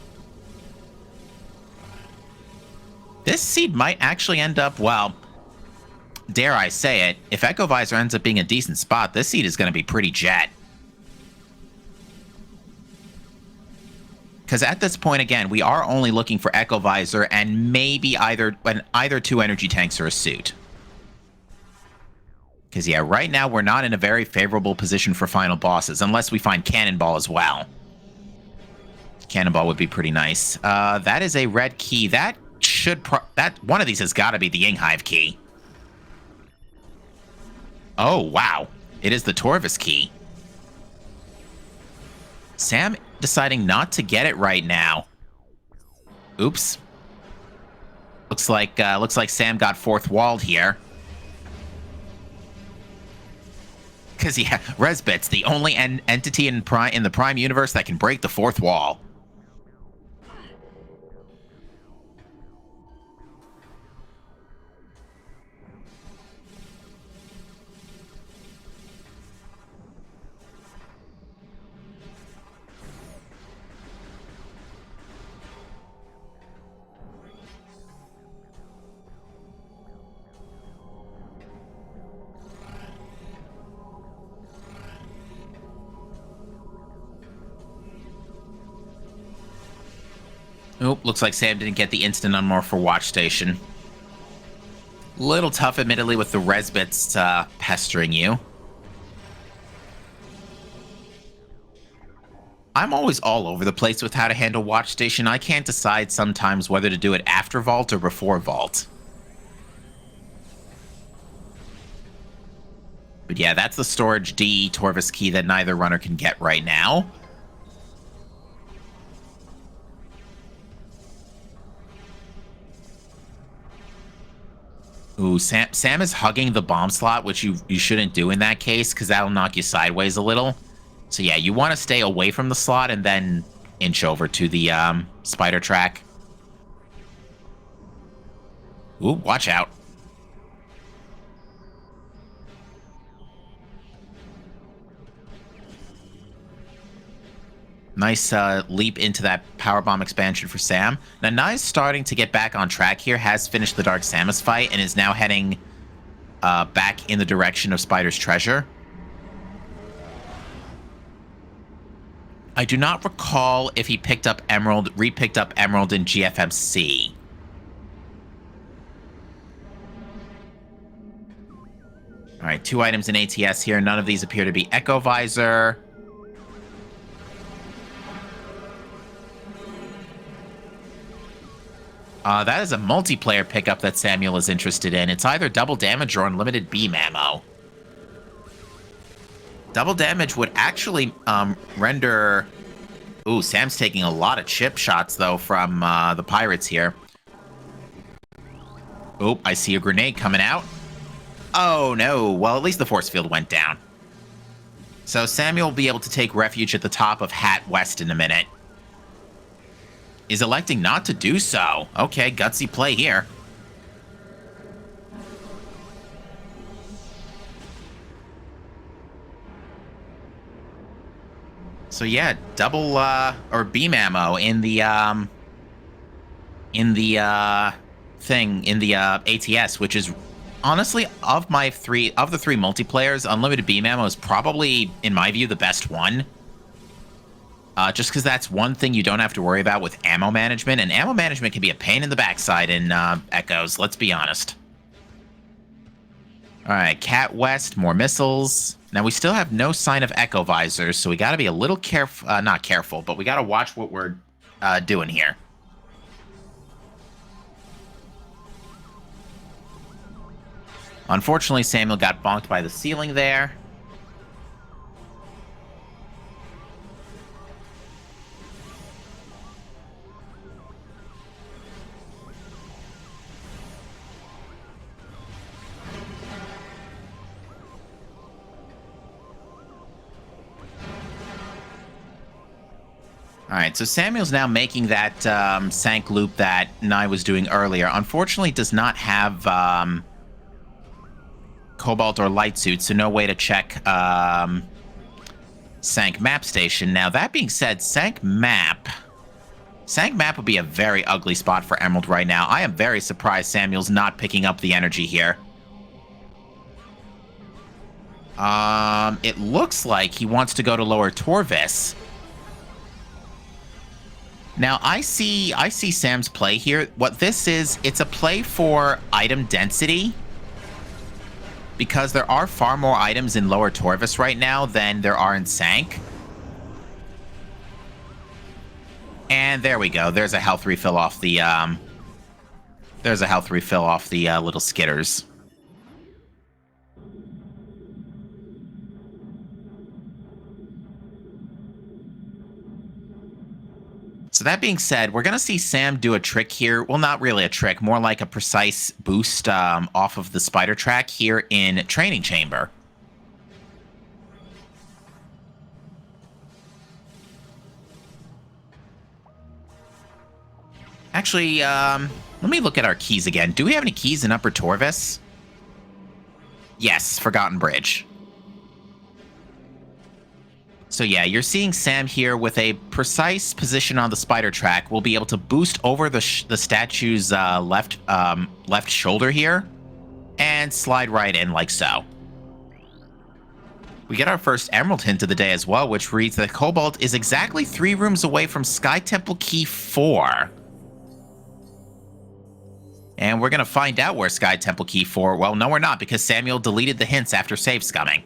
This seed might actually end up, well, dare I say it, if Echo Visor ends up being a decent spot, this seed is going to be pretty jet. Because at this point, again, we are only looking for Echo Visor and maybe either two energy tanks or a suit. Because, yeah, right now we're not in a very favorable position for final bosses, unless we find Cannonball as well. Cannonball would be pretty nice. That is a red key. That should... one of these has got to be the Ying Hive key. Oh, wow. It is the Torvis key. Sam deciding not to get it right now. Oops. Looks like Sam got fourth walled here. Because, yeah, Resbit's the only entity in the Prime universe that can break the fourth wall. Oh, looks like Sam didn't get the instant unmorph for Watch Station. Little tough, admittedly, with the Resbits pestering you. I'm always all over the place with how to handle Watch Station. I can't decide sometimes whether to do it after Vault or before Vault. But yeah, that's the Storage D Torvis key that neither runner can get right now. Ooh, Sam is hugging the bomb slot, which you shouldn't do in that case, because that'll knock you sideways a little. So yeah, you want to stay away from the slot and then inch over to the spider track. Ooh, watch out. Nice leap into that powerbomb expansion for Sam. Now, Nai's starting to get back on track here, has finished the Dark Samus fight, and is now heading back in the direction of Spider's treasure. I do not recall if he picked up Emerald, re-picked up Emerald in GFMC. All right, 2 items in ATS here. None of these appear to be Echo Visor. That is a multiplayer pickup that Samuel is interested in. It's either double damage or unlimited beam ammo. Double damage would actually render... Ooh, Sam's taking a lot of chip shots, though, from the pirates here. Oh, I see a grenade coming out. Oh, no. Well, at least the force field went down. So Samuel will be able to take refuge at the top of Hat West in a minute. Is electing not to do so. Okay, gutsy play here. So yeah, double or beam ammo in the thing in the ATS, which is honestly of the three multiplayers, unlimited beam ammo is probably, in my view, the best one. Just because that's one thing you don't have to worry about with ammo management, and ammo management can be a pain in the backside in Echoes, let's be honest. All right, Cat West, more missiles. Now, we still have no sign of Echo Visors, so we got to be a little careful, not careful, but we got to watch what we're doing here. Unfortunately, Samuel got bonked by the ceiling there. All right, so Samuel's now making that sank loop that Nye was doing earlier. Unfortunately, does not have Cobalt or Light Suit, so no way to check Sank Map Station. Now, that being said, Sank Map would be a very ugly spot for Emerald right now. I am very surprised Samuel's not picking up the energy here. It looks like he wants to go to Lower Torvis. Now, I see Sam's play here. What this is, it's a play for item density, because there are far more items in Lower Torvis right now than there are in Sank. And there we go. There's a health refill off the little skitters. So that being said, we're going to see Sam do a trick here. Well, not really a trick, more like a precise boost off of the spider track here in Training Chamber. Actually, let me look at our keys again. Do we have any keys in Upper Torvis? Yes, Forgotten Bridge. So yeah, you're seeing Sam here with a precise position on the spider track. We'll be able to boost over the statue's left shoulder here and slide right in like so. We get our first Emerald hint of the day as well, which reads that Cobalt is exactly 3 rooms away from Sky Temple Key 4. And we're going to find out where Sky Temple Key 4... Well, no, we're not, because Samuel deleted the hints after save scumming.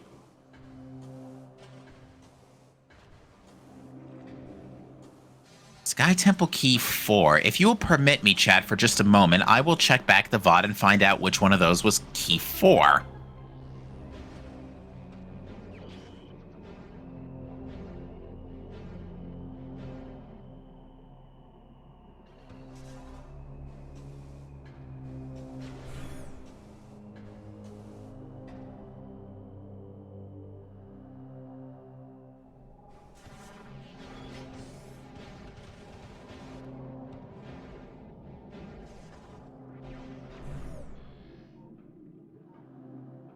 Sky Temple Key 4. If you will permit me, chat, for just a moment, I will check back the VOD and find out which one of those was Key 4.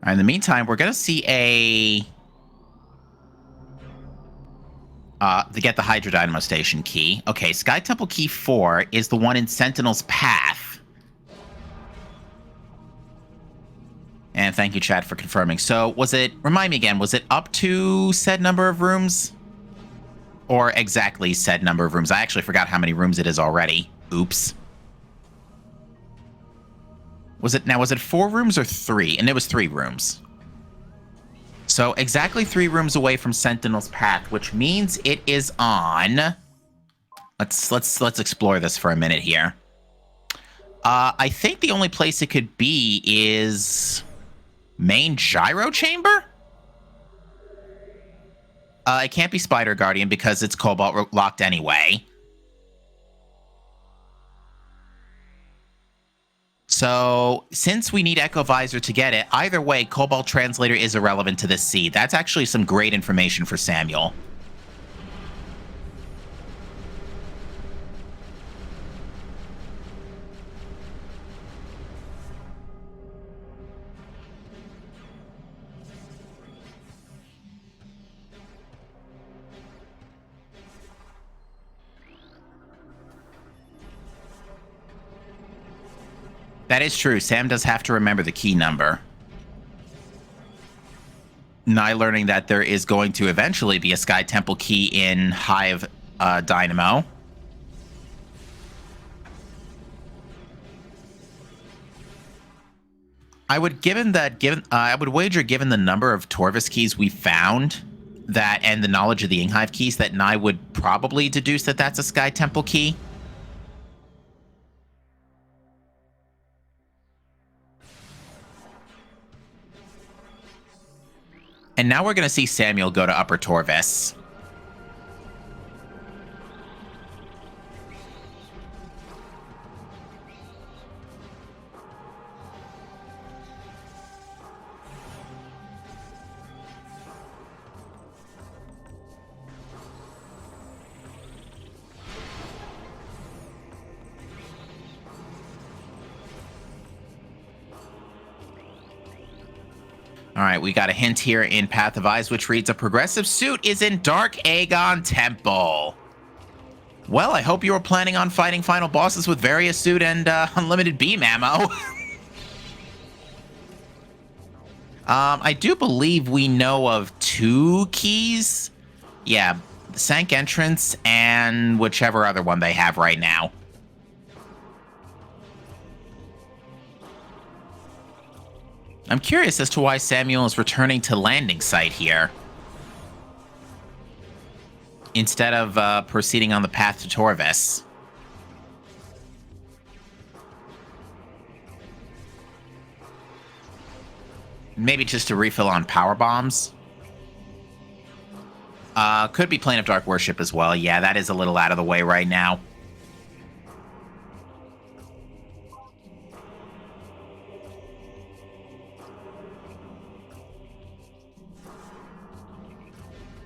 In the meantime, we're going to see to get the Hydro Dynamo Station key. Okay, Sky Temple Key 4 is the one in Sentinel's Path. And thank you, chat, for confirming. So, remind me again, was it up to said number of rooms? Or exactly said number of rooms? I actually forgot how many rooms it is already. Oops. Was it 4 rooms or 3? And it was 3 rooms. So exactly 3 rooms away from Sentinel's Path, which means it is on. Let's explore this for a minute here. I think the only place it could be is main gyro chamber. It can't be Spider Guardian because it's Cobalt locked anyway. So, since we need Echo Visor to get it, either way, Cobalt Translator is irrelevant to this seed. That's actually some great information for Samuel. That is true. Sam does have to remember the key number. Nye learning that there is going to eventually be a Sky Temple key in Hive Dynamo. I would wager, given the number of Torvis keys we found, that and the knowledge of the Inghive keys, that Nye would probably deduce that that's a Sky Temple key. And now we're going to see Samuel go to Upper Torvis. All right, we got a hint here in Path of Eyes, which reads, a progressive suit is in Dark Aegon Temple. Well, I hope you were planning on fighting final bosses with various suit and unlimited beam ammo. I do believe we know of 2 keys. Yeah, the Sank Entrance and whichever other one they have right now. I'm curious as to why Samuel is returning to landing site here, instead of proceeding on the path to Torvis. Maybe just to refill on power bombs. Could be Plane of Dark Worship as well. Yeah, that is a little out of the way right now.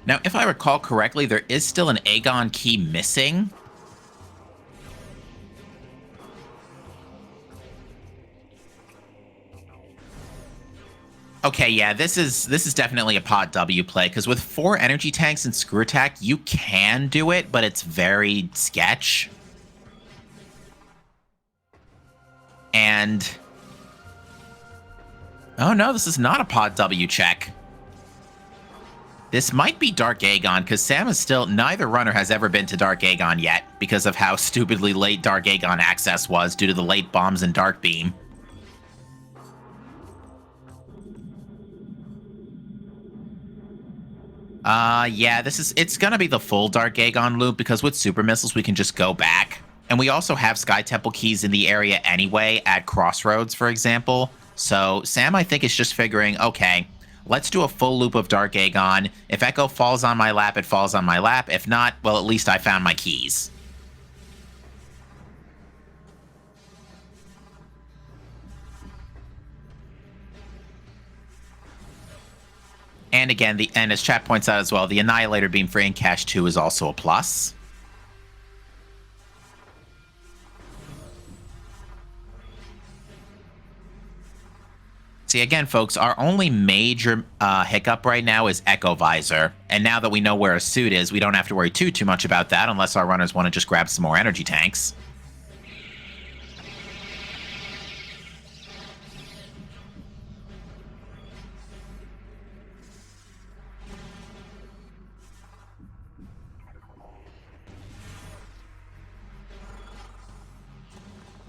Now, if I recall correctly, there is still an Aegon key missing. Okay, yeah, this is definitely a Pod W play, because with 4 energy tanks and Screw Attack, you can do it, but it's very sketch. And... oh no, this is not a Pod W check. This might be Dark Aegon, because Sam is still... neither runner has ever been to Dark Aegon yet, because of how stupidly late Dark Aegon access was due to the late bombs and Dark Beam. Yeah, it's gonna be the full Dark Aegon loop, because with Super Missiles we can just go back. And we also have Sky Temple keys in the area anyway, at Crossroads, for example. So Sam, I think, is just figuring, okay, let's do a full loop of Dark Aegon. If Echo falls on my lap, it falls on my lap. If not, well, at least I found my keys. And again, and as chat points out as well, the Annihilator Beam for Incash 2 is also a plus. See, again, folks, our only major hiccup right now is Echo Visor. And now that we know where a suit is, we don't have to worry too much about that, unless our runners want to just grab some more energy tanks.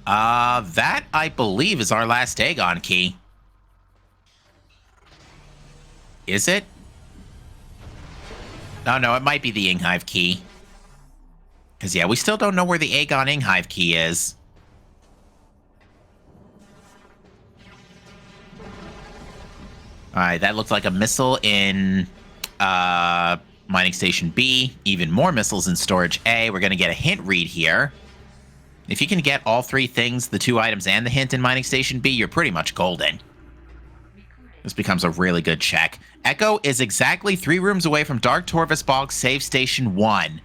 That, I believe, is our last Aegon key. Is it? Oh, no, it might be the Inghive key. Because, yeah, we still don't know where the Aegon Inghive key is. Alright, that looked like a missile in Mining Station B. Even more missiles in Storage A. We're going to get a hint read here. If you can get all three things, the 2 items and the hint in Mining Station B, you're pretty much golden. This becomes a really good check. Echo is exactly 3 rooms away from Dark Torvus Bog Save Station 1.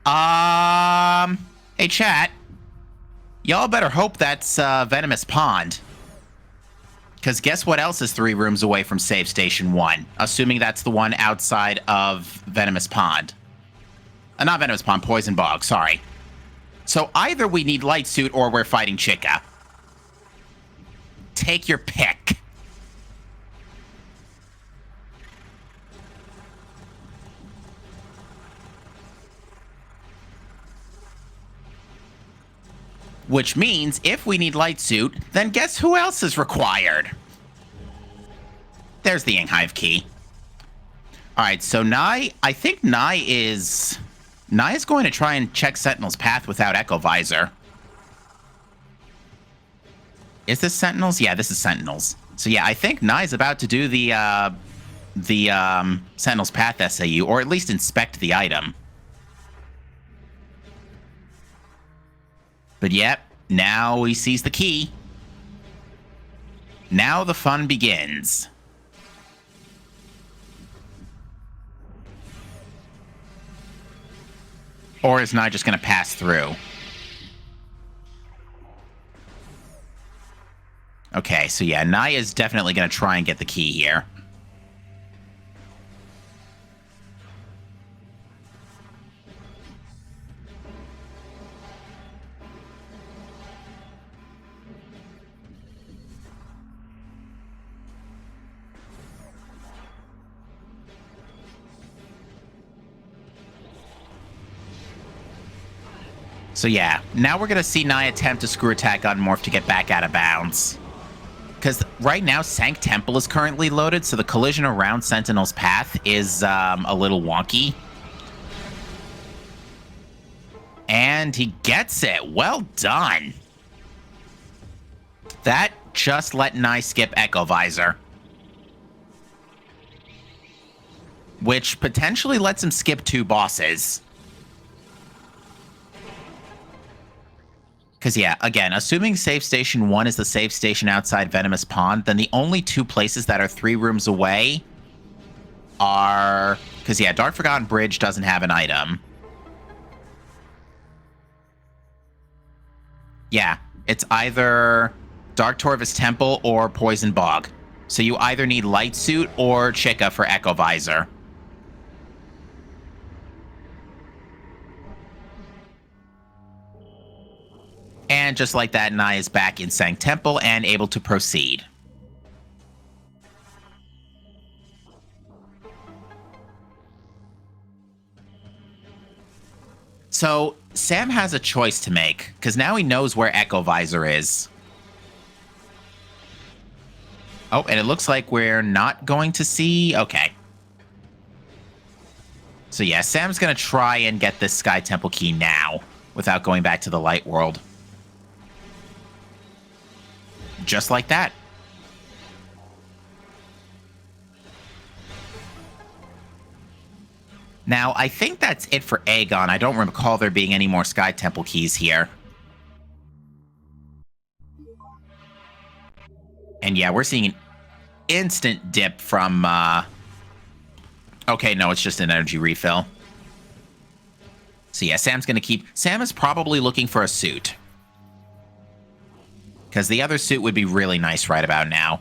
Hey chat. Y'all better hope that's Venomous Pond. Because guess what else is 3 rooms away from Save Station 1? Assuming that's the one outside of Venomous Pond. Not Venomous Pond, Poison Bog, sorry. So either we need Light Suit or we're fighting Chica. Take your pick. Which means if we need Light Suit, then guess who else is required? There's the Inghive key. Alright, so I think Nye is going to try and check Sentinel's path without Echo Visor. Is this Sentinels? Yeah, this is Sentinels. So yeah, I think Nye's about to do the Sentinel's path SAU, or at least inspect the item. But yep, now he sees the key. Now the fun begins. Or is Nye just going to pass through? Okay, so yeah, Nye is definitely going to try and get the key here. So yeah, now we're going to see Nye attempt a screw attack on Morph to get back out of bounds. Because right now, Sank Temple is currently loaded, so the collision around Sentinel's path is a little wonky. And he gets it. Well done. That just let Nye skip Echo Visor. Which potentially lets him skip 2 bosses. Because, yeah, again, assuming Save Station 1 is the save station outside Venomous Pond, then the only 2 places that are 3 rooms away are... Because, yeah, Dark Forgotten Bridge doesn't have an item. Yeah, it's either Dark Torvus Temple or Poison Bog. So you either need Light Suit or Chica for Echo Visor. And just like that, Nye is back in Sank Temple and able to proceed. So, Sam has a choice to make, because now he knows where Echo Visor is. Oh, and it looks like we're not going to see... Okay. So yeah, Sam's going to try and get this Sky Temple key now, without going back to the Light World. Just like that. Now, I think that's it for Aegon. I don't recall there being any more Sky Temple keys here. And yeah, we're seeing an instant dip from... Okay, no, it's just an energy refill. So yeah, Sam's going to keep... Sam is probably looking for a suit. Because the other suit would be really nice right about now.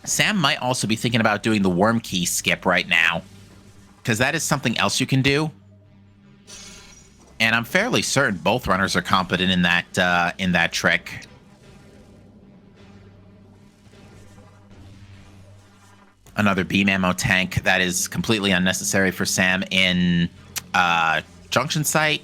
Sam might also be thinking about doing the worm key skip right now. Because that is something else you can do. And I'm fairly certain both runners are competent in that trick. Another beam ammo tank that is completely unnecessary for Sam in Junction Site.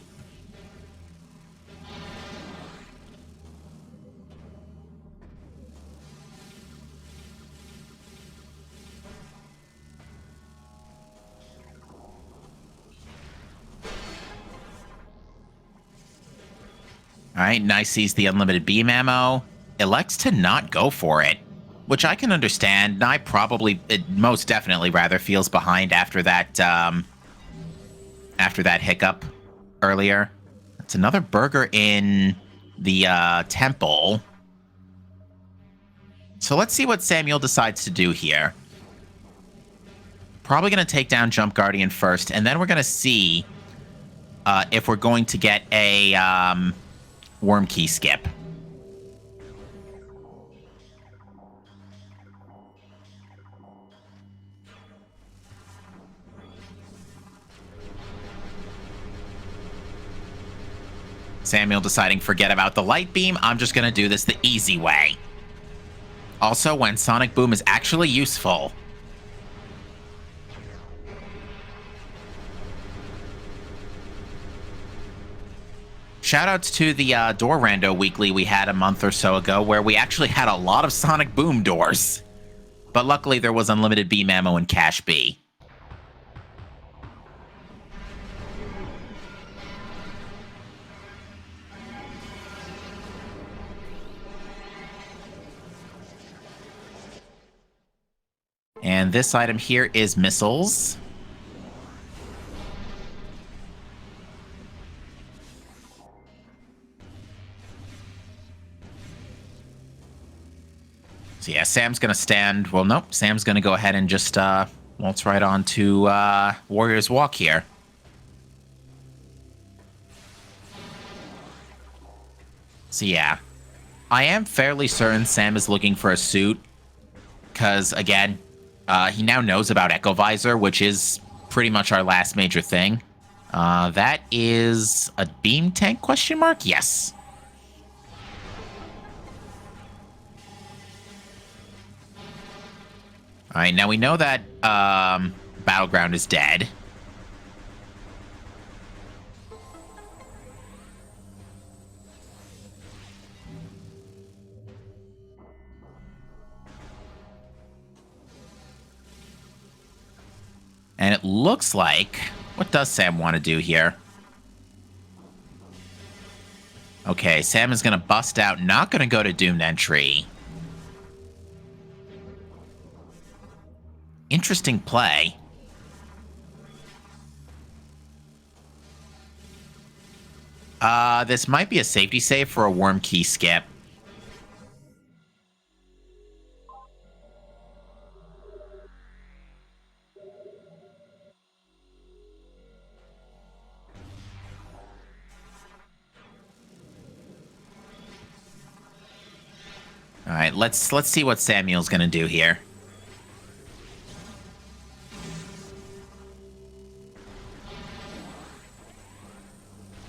All right, Nice sees the unlimited beam ammo. Elects to not go for it, which I can understand. I probably, most definitely rather, feels behind after that hiccup earlier. It's another burger in the temple. So let's see what Samuel decides to do here. Probably going to take down Jump Guardian first, and then we're going to see if we're going to get a worm key skip. Samuel deciding, forget about the light beam, I'm just going to do this the easy way. Also, when Sonic Boom is actually useful. Shoutouts to the Door Rando Weekly we had a month or so ago, where we actually had a lot of Sonic Boom doors. But luckily there was unlimited beam ammo in Cache B. And this item here is missiles. So yeah, Sam's going to stand. Well, nope. Sam's going to go ahead and just waltz right on to Warrior's Walk here. So yeah, I am fairly certain Sam is looking for a suit. Because, again, he now knows about Echo Visor, which is pretty much our last major thing. That is a beam tank, question mark? Yes. All right, now we know that Battleground is dead. And it looks like... What does Sam want to do here? Okay, Sam is going to bust out, not going to go to Doomed Entry. Interesting play. This might be a safety save for a worm key skip. All right, let's see what Samuel's gonna do here.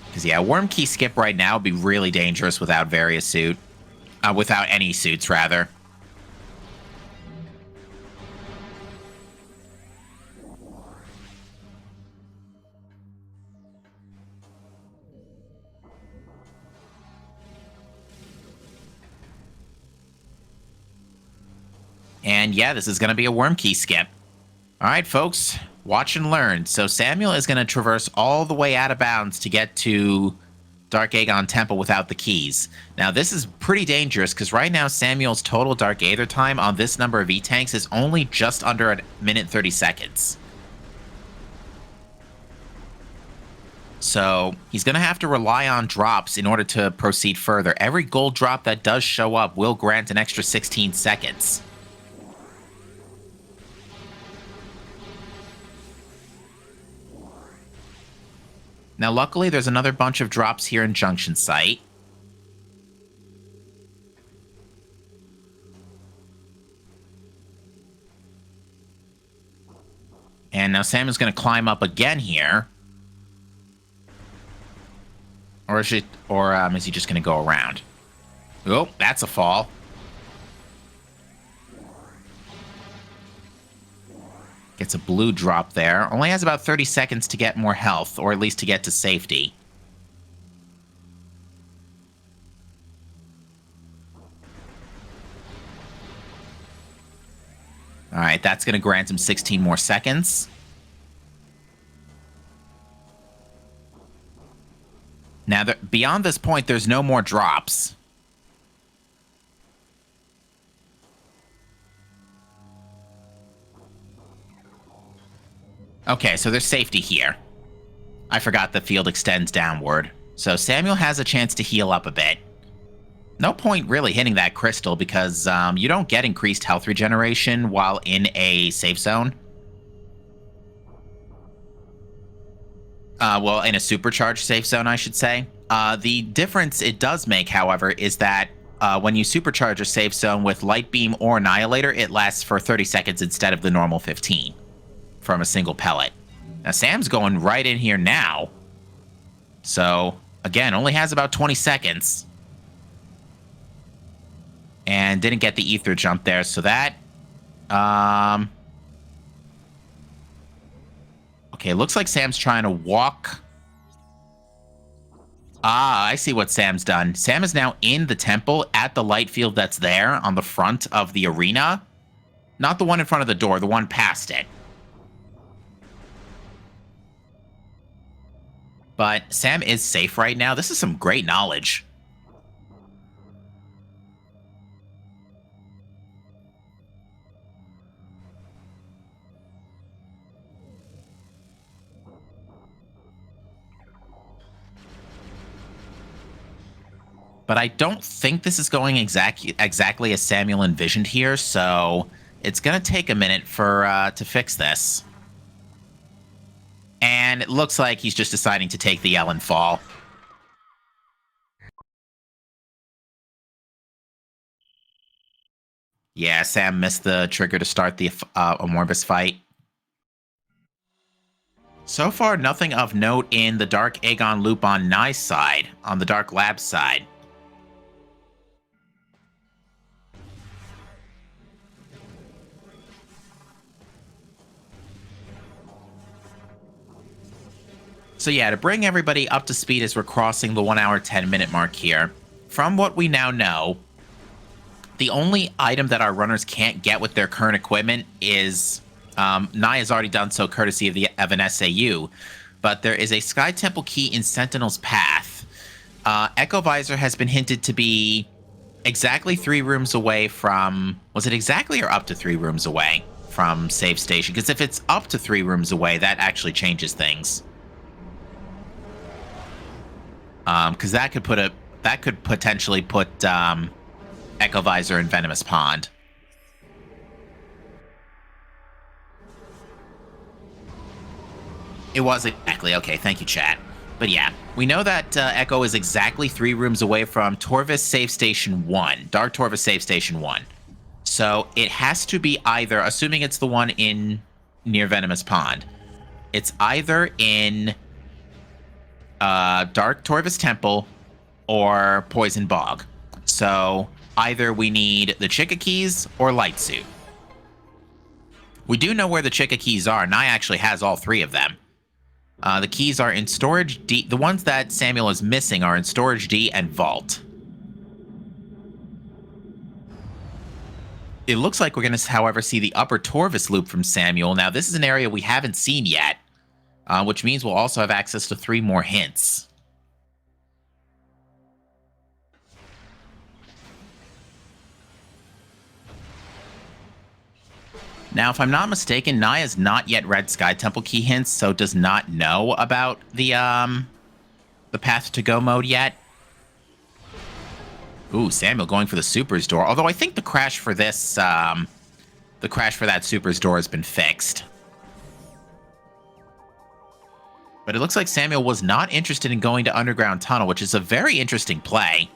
Because yeah, worm key skip right now would be really dangerous without various suit, without any suits rather. And yeah, this is going to be a worm key skip. All right, folks, watch and learn. So Samuel is going to traverse all the way out of bounds to get to Dark Aegon Temple without the keys. Now, this is pretty dangerous because right now Samuel's total Dark Aether time on this number of E-Tanks is only just under a minute 30 seconds. So he's going to have to rely on drops in order to proceed further. Every gold drop that does show up will grant an extra 16 seconds. Now, luckily, there's another bunch of drops here in Junction Site. And now Sam is going to climb up again here. Or is he just going to go around? Oh, that's a fall. Gets a blue drop there. Only has about 30 seconds to get more health, or at least to get to safety. All right, that's going to grant him 16 more seconds. Now, beyond this point, there's no more drops. Okay, so there's safety here. I forgot the field extends downward. So Samuel has a chance to heal up a bit. No point really hitting that crystal because you don't get increased health regeneration while in a safe zone. Well, in a supercharged safe zone, I should say. The difference it does make, however, is that when you supercharge a safe zone with Light Beam or Annihilator, it lasts for 30 seconds instead of the normal 15 from a single pellet. Now, Sam's going right in here now. So, again, only has about 20 seconds. And didn't get the ether jump there, so that... Okay, looks like Sam's trying to walk. Ah, I see what Sam's done. Sam is now in the temple at the light field that's there on the front of the arena. Not the one in front of the door, the one past it. But Sam is safe right now. This is some great knowledge. But I don't think this is going exactly as Samuel envisioned here, so it's going to take a minute for to fix this. And it looks like he's just deciding to take the Ellen fall. Yeah, Sam missed the trigger to start the Amorbus fight. So far, nothing of note in the Dark Aegon loop on Nye's side, on the Dark Labs side. So yeah, to bring everybody up to speed as we're crossing the 1 hour, 10 minute mark here, from what we now know, the only item that our runners can't get with their current equipment is, Nye has already done so courtesy of an SAU, but there is a Sky Temple key in Sentinel's Path. Echo Visor has been hinted to be exactly 3 rooms away from, was it exactly or up to 3 rooms away from Save Station? Because if it's up to 3 rooms away, that actually changes things. Because that could potentially put Echo Visor in Venomous Pond. It was exactly. Okay, thank you, chat. But yeah, we know that Echo is exactly 3 rooms away from Torvis Save Station 1. Dark Torvis Save Station 1. So it has to be either, assuming it's the one in near Venomous Pond, it's either in Dark Torvis Temple or Poison Bog. So either we need the Chica Keys or Light Suit. We do know where the Chica Keys are. Nye actually has all 3 of them. The keys are in Storage D. The ones that Samuel is missing are in Storage D and Vault. It looks like we're going to, however, see the Upper Torvis loop from Samuel. Now, this is an area we haven't seen yet, which means we'll also have access to 3 more hints. Now, if I'm not mistaken, Nye has not yet read Sky Temple key hints, so does not know about the Path to Go mode yet. Ooh, Samuel going for the Supers door. Although I think the crash for this, the crash for that Supers door has been fixed. But it looks like Samuel was not interested in going to Underground Tunnel, which is a very interesting play.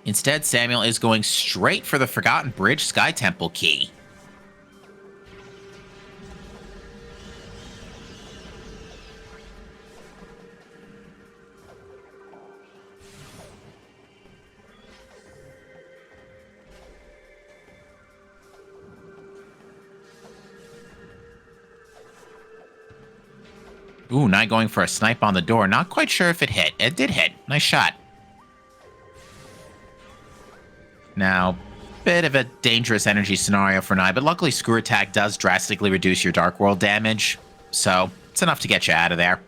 Instead, Samuel is going straight for the Forgotten Bridge Sky Temple key. Ooh, Nye going for a snipe on the door. Not quite sure if it hit. It did hit. Nice shot. Now, bit of a dangerous energy scenario for Nye, but luckily Screw Attack does drastically reduce your Dark World damage, so it's enough to get you out of there.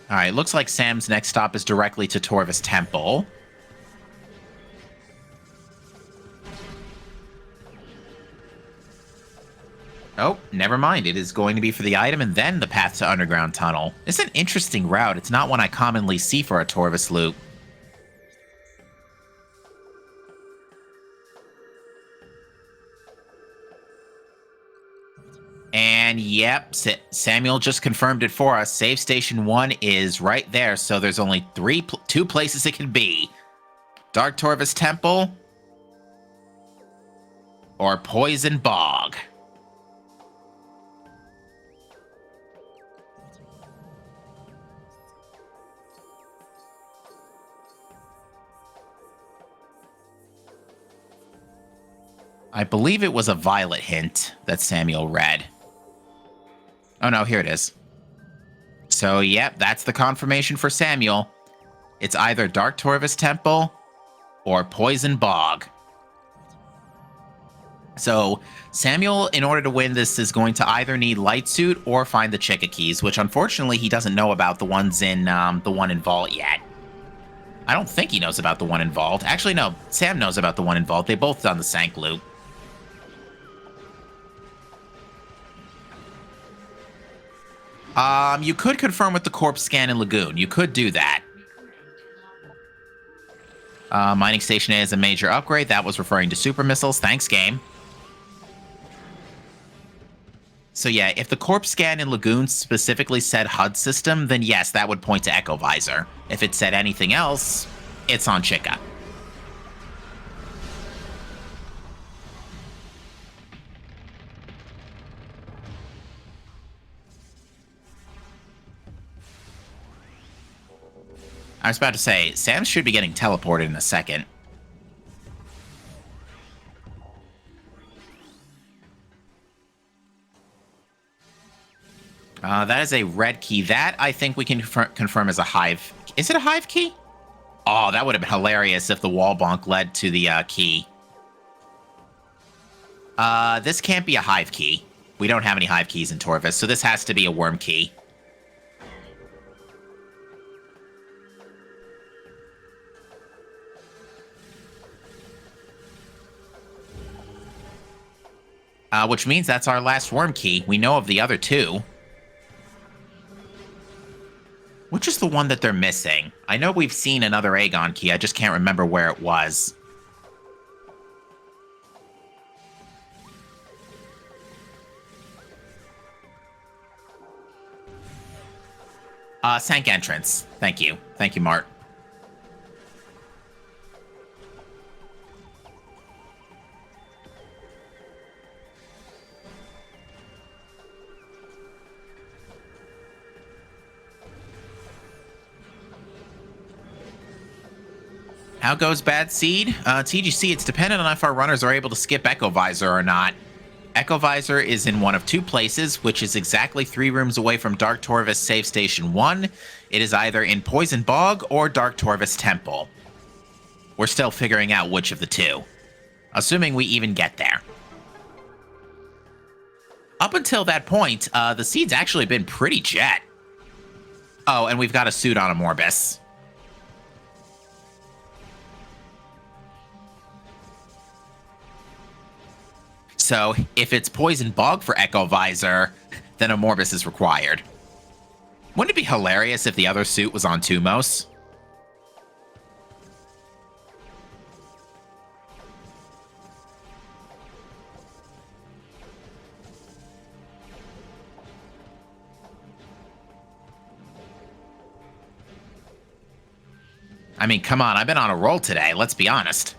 All right, looks like Sam's next stop is directly to Torvis Temple. Oh, never mind. It is going to be for the item and then the path to Underground Tunnel. It's an interesting route. It's not one I commonly see for a Torvis loop. And yep, Samuel just confirmed it for us. Save Station 1 is right there, so there's only two places it can be. Dark Torvis Temple or Poison Bog. I believe it was a violet hint that Samuel read. Oh no, here it is. So, yep, that's the confirmation for Samuel. It's either Dark Torvis Temple or Poison Bog. So, Samuel, in order to win this, is going to either need Light Suit or find the Chica Keys, which unfortunately he doesn't know about the ones in the one in Vault yet. I don't think he knows about the one in Vault. Actually, no, Sam knows about the one in Vault. They both done the Sank loop. You could confirm with the Corpse Scan in Lagoon. You could do that. Mining Station A is a major upgrade. That was referring to super missiles. Thanks, game. So yeah, if the Corpse Scan in Lagoon specifically said HUD system, then yes, that would point to Echo Visor. If it said anything else, it's on Chica. I was about to say, Sam should be getting teleported in a second. That is a red key. That, I think we can confirm as a hive. Is it a hive key? Oh, that would have been hilarious if the wall bonk led to the key. This can't be a hive key. We don't have any hive keys in Torvis, so this has to be a worm key. Which means that's our last worm key. We know of the other two. Which is the one that they're missing? I know we've seen another Aegon key, I just can't remember where it was. Sank entrance. Thank you. Thank you, Mart. How goes Bad Seed? TGC, it's dependent on if our runners are able to skip Echo Visor or not. Echo Visor is in one of two places, which is exactly 3 rooms away from Dark Torvis Save Station 1. It is either in Poison Bog or Dark Torvis Temple. We're still figuring out which of the two, assuming we even get there. Up until that point, the Seed's actually been pretty jet. Oh, and we've got a suit on a Morbus. So, if it's Poison Bog for Echo Visor, then a Morbus is required. Wouldn't it be hilarious if the other suit was on Tumos? I mean, come on, I've been on a roll today, let's be honest.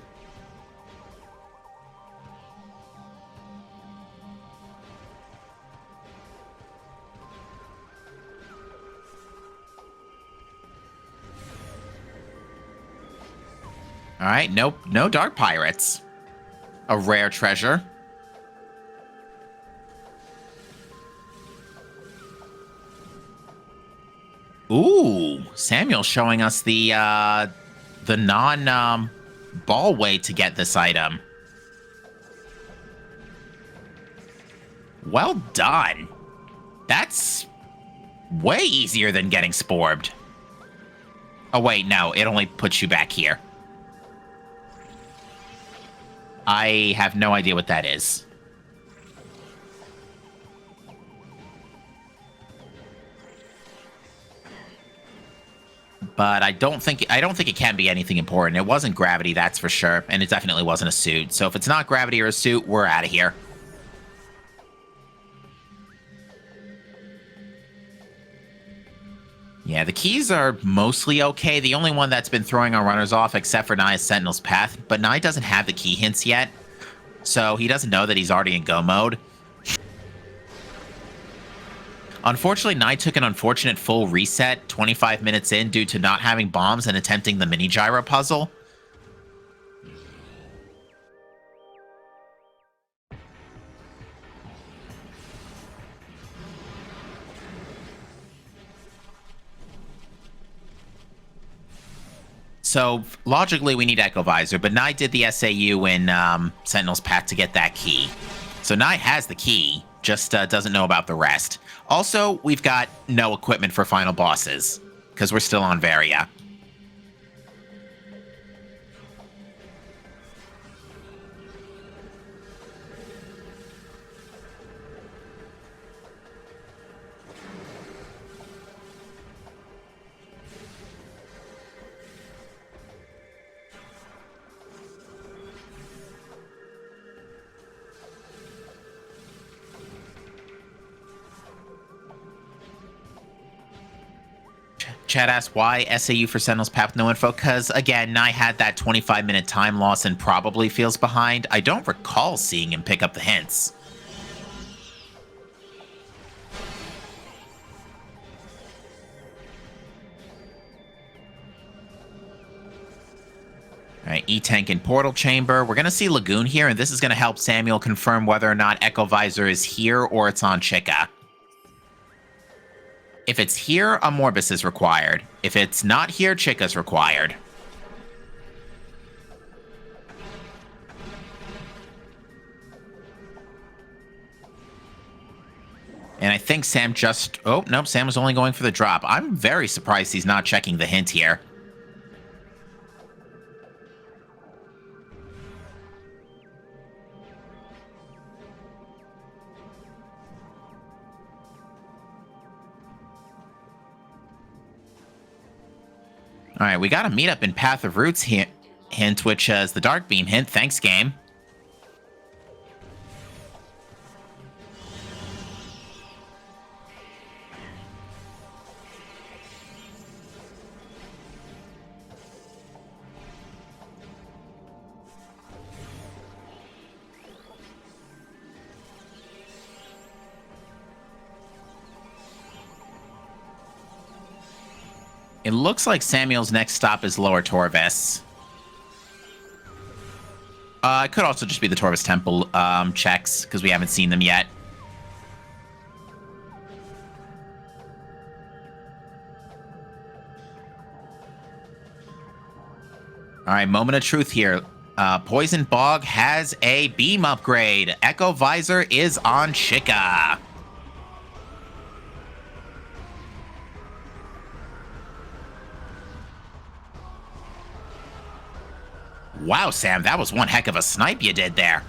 All right, nope, no Dark Pirates. A rare treasure. Ooh, Samuel showing us the non-ball way to get this item. Well done. That's way easier than getting sporbed. Oh, wait, no. It only puts you back here. I have no idea what that is. But I don't think it can be anything important. It wasn't gravity, that's for sure, and it definitely wasn't a suit. So if it's not gravity or a suit, we're out of here. Yeah, the keys are mostly okay. The only one that's been throwing our runners off, except for Nye's Sentinel's Path, but Nye doesn't have the key hints yet, so he doesn't know that he's already in go mode. Unfortunately, Nye took an unfortunate full reset 25 minutes in due to not having bombs and attempting the mini gyro puzzle. So, logically, we need Echo Visor, but Nye did the SAU in Sentinel's Path to get that key. So Nye has the key, just doesn't know about the rest. Also, we've got no equipment for final bosses, because we're still on Varia. Chad asked why SAU for Sentinel's Path, no info, because, again, Nye had that 25-minute time loss and probably feels behind. I don't recall seeing him pick up the hints. All right, E-Tank and Portal Chamber. We're going to see Lagoon here, and this is going to help Samuel confirm whether or not Echo Visor is here or it's on Chica. If it's here, a Morbus is required. If it's not here, Chica's required. And I think Sam just... Oh, nope, Sam was only going for the drop. I'm very surprised he's not checking the hint here. All right, we got a meetup in Path of Roots hint, which is the Dark Beam hint. Thanks, game. It looks like Samuel's next stop is Lower Torvis. It could also just be the Torvis Temple checks, because we haven't seen them yet. All right, moment of truth here. Poison Bog has a beam upgrade. Echo Visor is on Chica. Wow, Sam, that was one heck of a snipe you did there.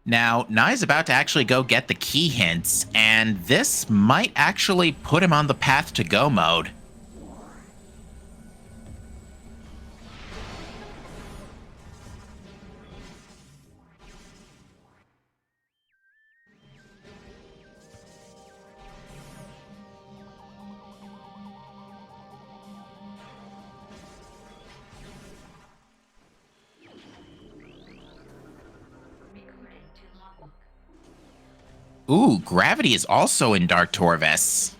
Now, Nye's about to actually go get the key hints, and this might actually put him on the path to go mode. Ooh, Gravity is also in Dark Torvis.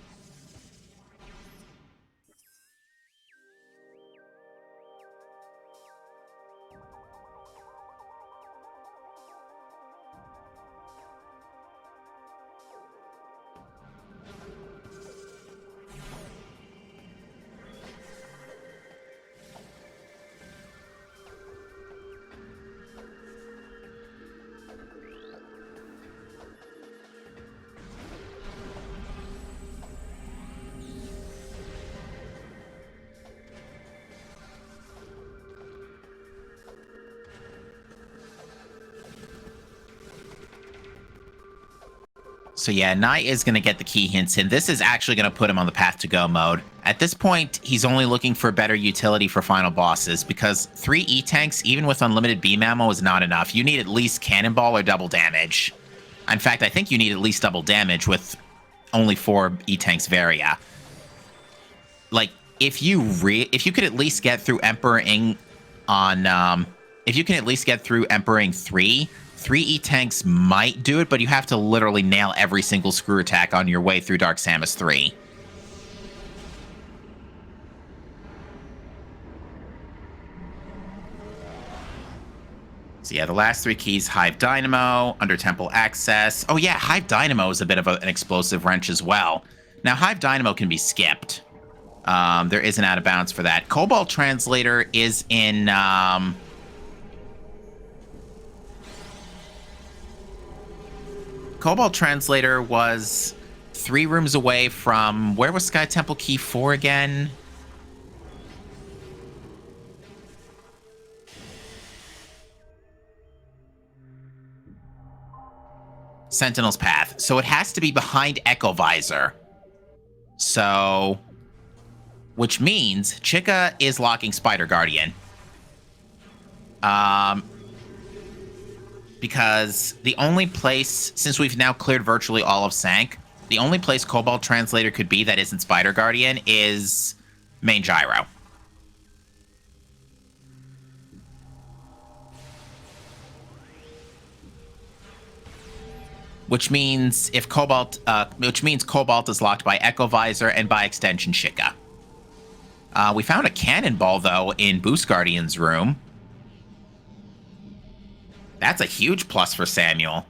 So yeah, Nye is going to get the key hints in. This is actually going to put him on the path to go mode. At this point, he's only looking for better utility for final bosses, because 3 E-Tanks, even with unlimited beam ammo, is not enough. You need at least Cannonball or double damage. In fact, I think you need at least double damage with only 4 E-Tanks Varia. Like, if you could at least get through Emperor Ing on, if you can at least get through Emperor Ing 3 E-Tanks might do it, but you have to literally nail every single screw attack on your way through Dark Samus 3. So yeah, the last 3 keys, Hive Dynamo, Under Temple Access. Oh yeah, Hive Dynamo is a bit of an explosive wrench as well. Now, Hive Dynamo can be skipped. There is an out of bounds for that. Cobalt Translator is in... Cobalt Translator was 3 rooms away from... Where was Sky Temple Key 4 again? Sentinel's Path. So it has to be behind Echo Visor. So... Which means Chica is locking Spider Guardian. Because the only place, since we've now cleared virtually all of Sank, the only place Cobalt Translator could be that isn't Spider Guardian is Main Gyro. Which means Cobalt is locked by Echo Visor and by extension Chica. We found a Cannonball, though, in Boost Guardian's room. That's a huge plus for Samuel.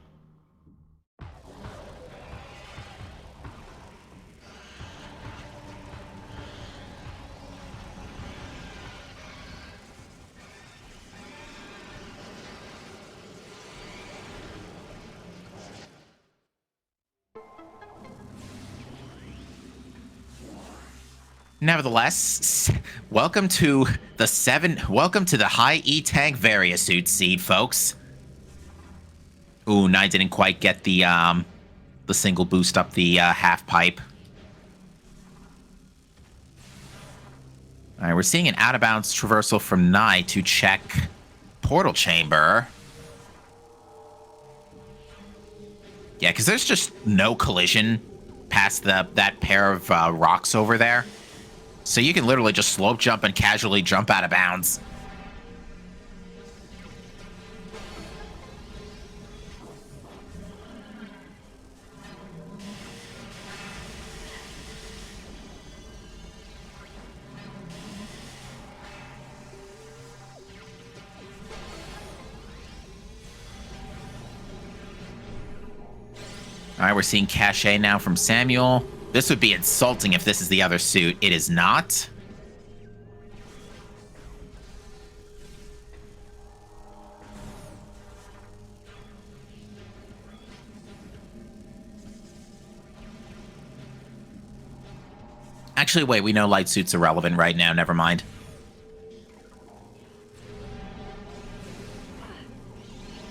Nevertheless, welcome to the high E-Tank Varia suit seed, folks. Ooh, and I didn't quite get the single boost up the half pipe. All right, we're seeing an out-of-bounds traversal from Nye to check Portal Chamber. Yeah, because there's just no collision past that pair of rocks over there. So you can literally just slope jump and casually jump out of bounds. All right, we're seeing Cachet now from Samuel. This would be insulting if this is the other suit. It is not. Actually, wait, we know light suits are relevant right now. Never mind.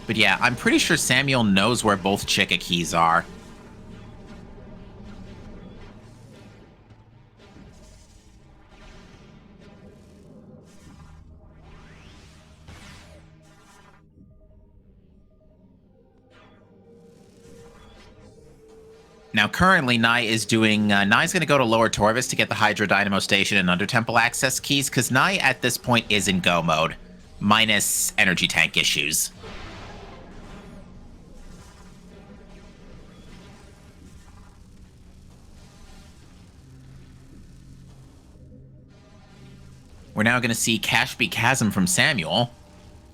But yeah, I'm pretty sure Samuel knows where both Chica keys are. Now, currently, Nye is doing... Nye's going to go to Lower Torvis to get the Hydro Dynamo Station and Under Temple access keys, because Nye, at this point, is in go mode, minus energy tank issues. We're now going to see Cashby Chasm from Samuel.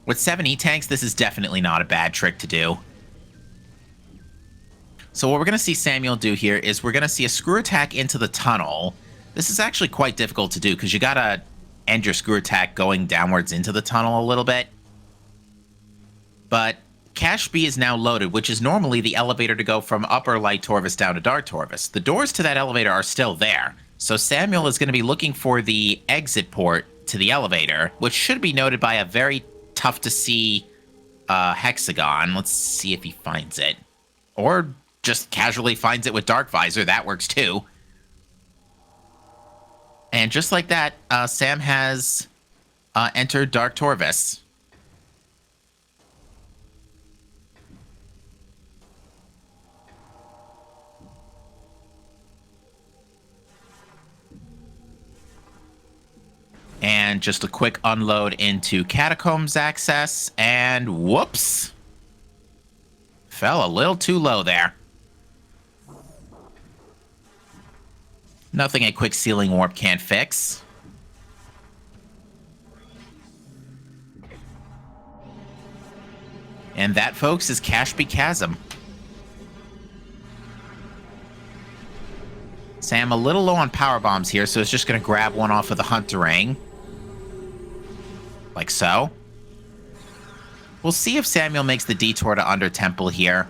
With 7 E-Tanks, this is definitely not a bad trick to do. So what we're going to see Samuel do here is we're going to see a screw attack into the tunnel. This is actually quite difficult to do because you got to end your screw attack going downwards into the tunnel a little bit. But Cash B is now loaded, which is normally the elevator to go from Upper Light Torvis down to Dark Torvis. The doors to that elevator are still there. So Samuel is going to be looking for the exit port to the elevator, which should be noted by a very tough to see hexagon. Let's see if he finds it. Or just casually finds it with Dark Visor. That works too. And just like that, Sam has entered Dark Torvis. And just a quick unload into Catacombs access, and whoops. Fell a little too low there. Nothing a quick ceiling warp can't fix. And that, folks, is Cashby Chasm. Sam a little low on power bombs here, so it's just going to grab one off of the Hunterang. Like so. We'll see if Samuel makes the detour to Under Temple here.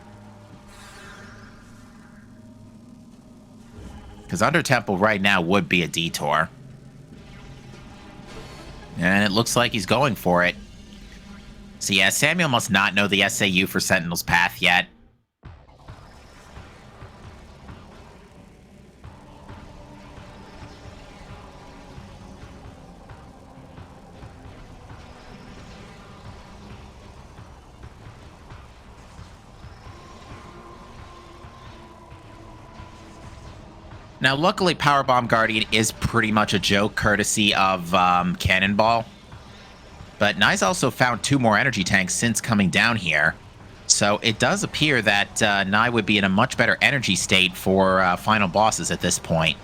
Because Under Temple right now would be a detour. And it looks like he's going for it. So yeah, Samuel must not know the SAU for Sentinel's Path yet. Now, luckily, Powerbomb Guardian is pretty much a joke, courtesy of Cannonball. But Nye's also found 2 more energy tanks since coming down here. So it does appear that Nye would be in a much better energy state for final bosses at this point.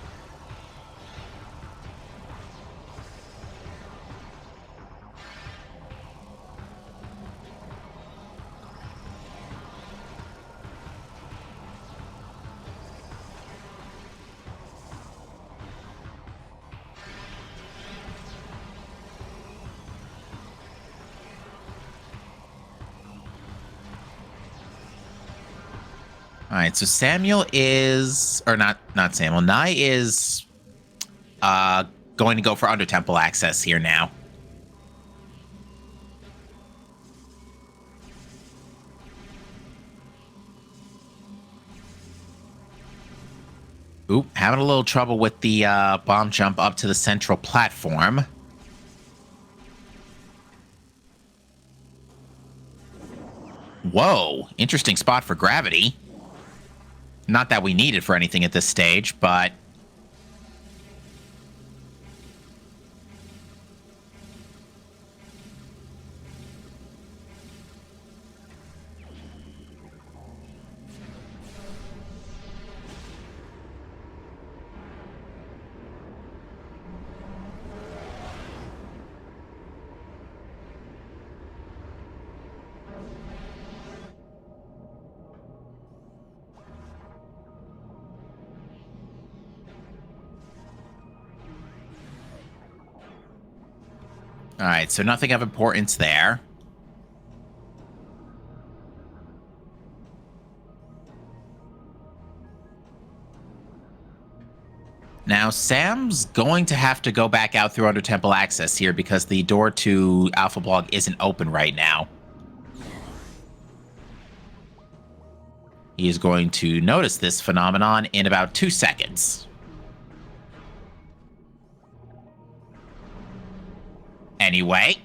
All right, so Samuel is, or not Samuel, Nye is going to go for Under Temple access here now. Oop, having a little trouble with the bomb jump up to the central platform. Whoa, interesting spot for gravity. Not that we need it for anything at this stage, but... All right, so nothing of importance there. Now, Sam's going to have to go back out through Under Temple access here because the door to Alpha Blog isn't open right now. He is going to notice this phenomenon in about 2 seconds. Anyway.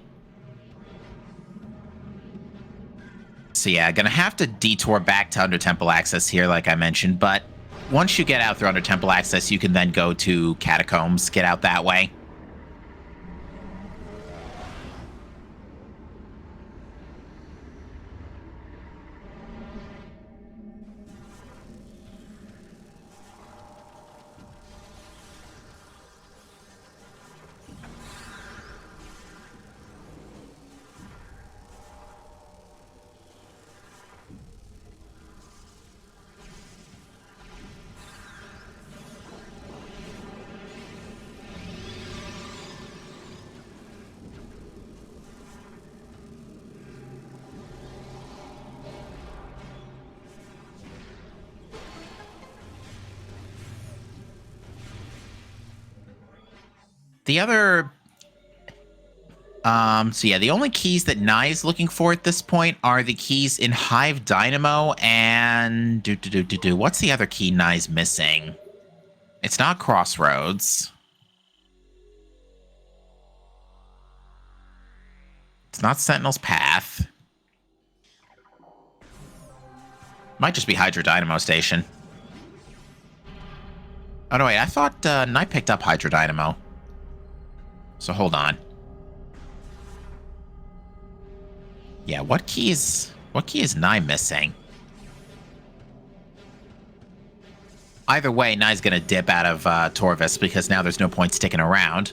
So yeah, gonna have to detour back to Under Temple access here, like I mentioned, but once you get out through Under Temple access, you can then go to Catacombs, get out that way. The other So yeah, the only keys that Nye is looking for at this point are the keys in Hive Dynamo and what's the other key Nye's missing? It's not Crossroads. It's not Sentinel's Path. Might just be Hydro Dynamo Station. Oh no, wait, I thought Nye picked up Hydro Dynamo. So hold on. Yeah, what key is Nye missing? Either way, Nye's gonna dip out of Torvis because now there's no point sticking around.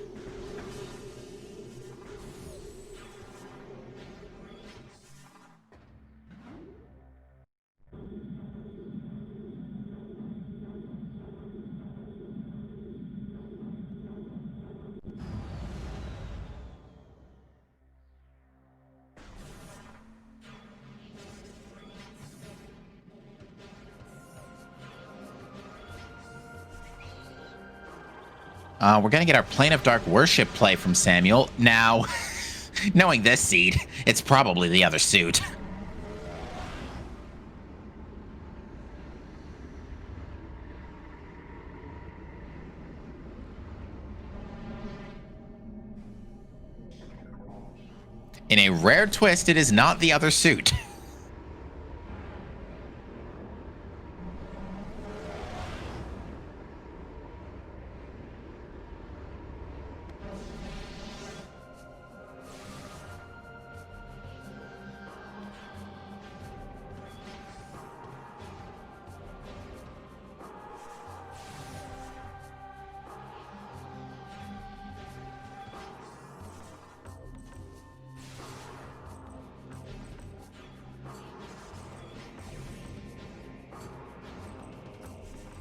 We're going to get our Plane of Dark Worship play from Samuel. Now, knowing this seed, it's probably the other suit. In a rare twist, it is not the other suit.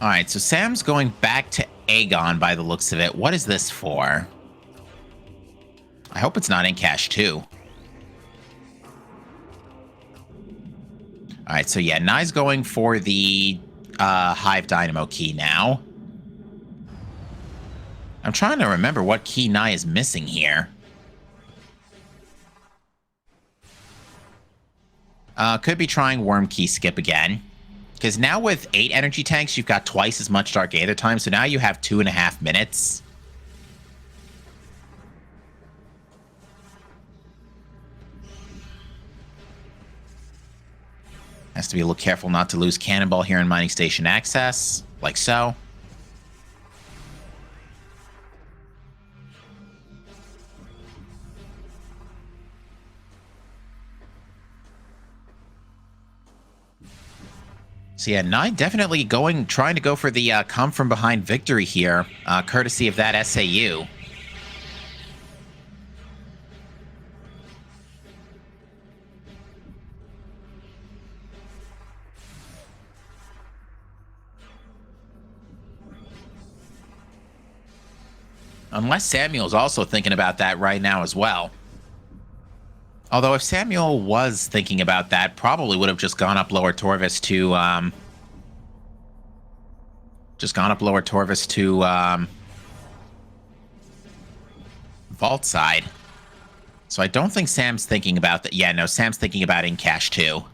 All right, so Sam's going back to Aegon by the looks of it. What is this for? I hope it's not in cache 2. All right, so yeah, Nye's going for the Hive Dynamo key now. I'm trying to remember what key Nye is missing here. Could be trying Worm Key Skip again. Because now with 8 energy tanks, you've got twice as much Dark Aether time, so now you have 2.5 minutes. Has to be a little careful not to lose Cannonball here in Mining Station access, like so. So yeah, Nye definitely trying to go for the come from behind victory here, courtesy of that SAU. Unless Samuel's also thinking about that right now as well. Although if Samuel was thinking about that, probably would have just gone up lower Torvis to Vault side. So I don't think Sam's thinking about that. Yeah, no, Sam's thinking about in cache 2.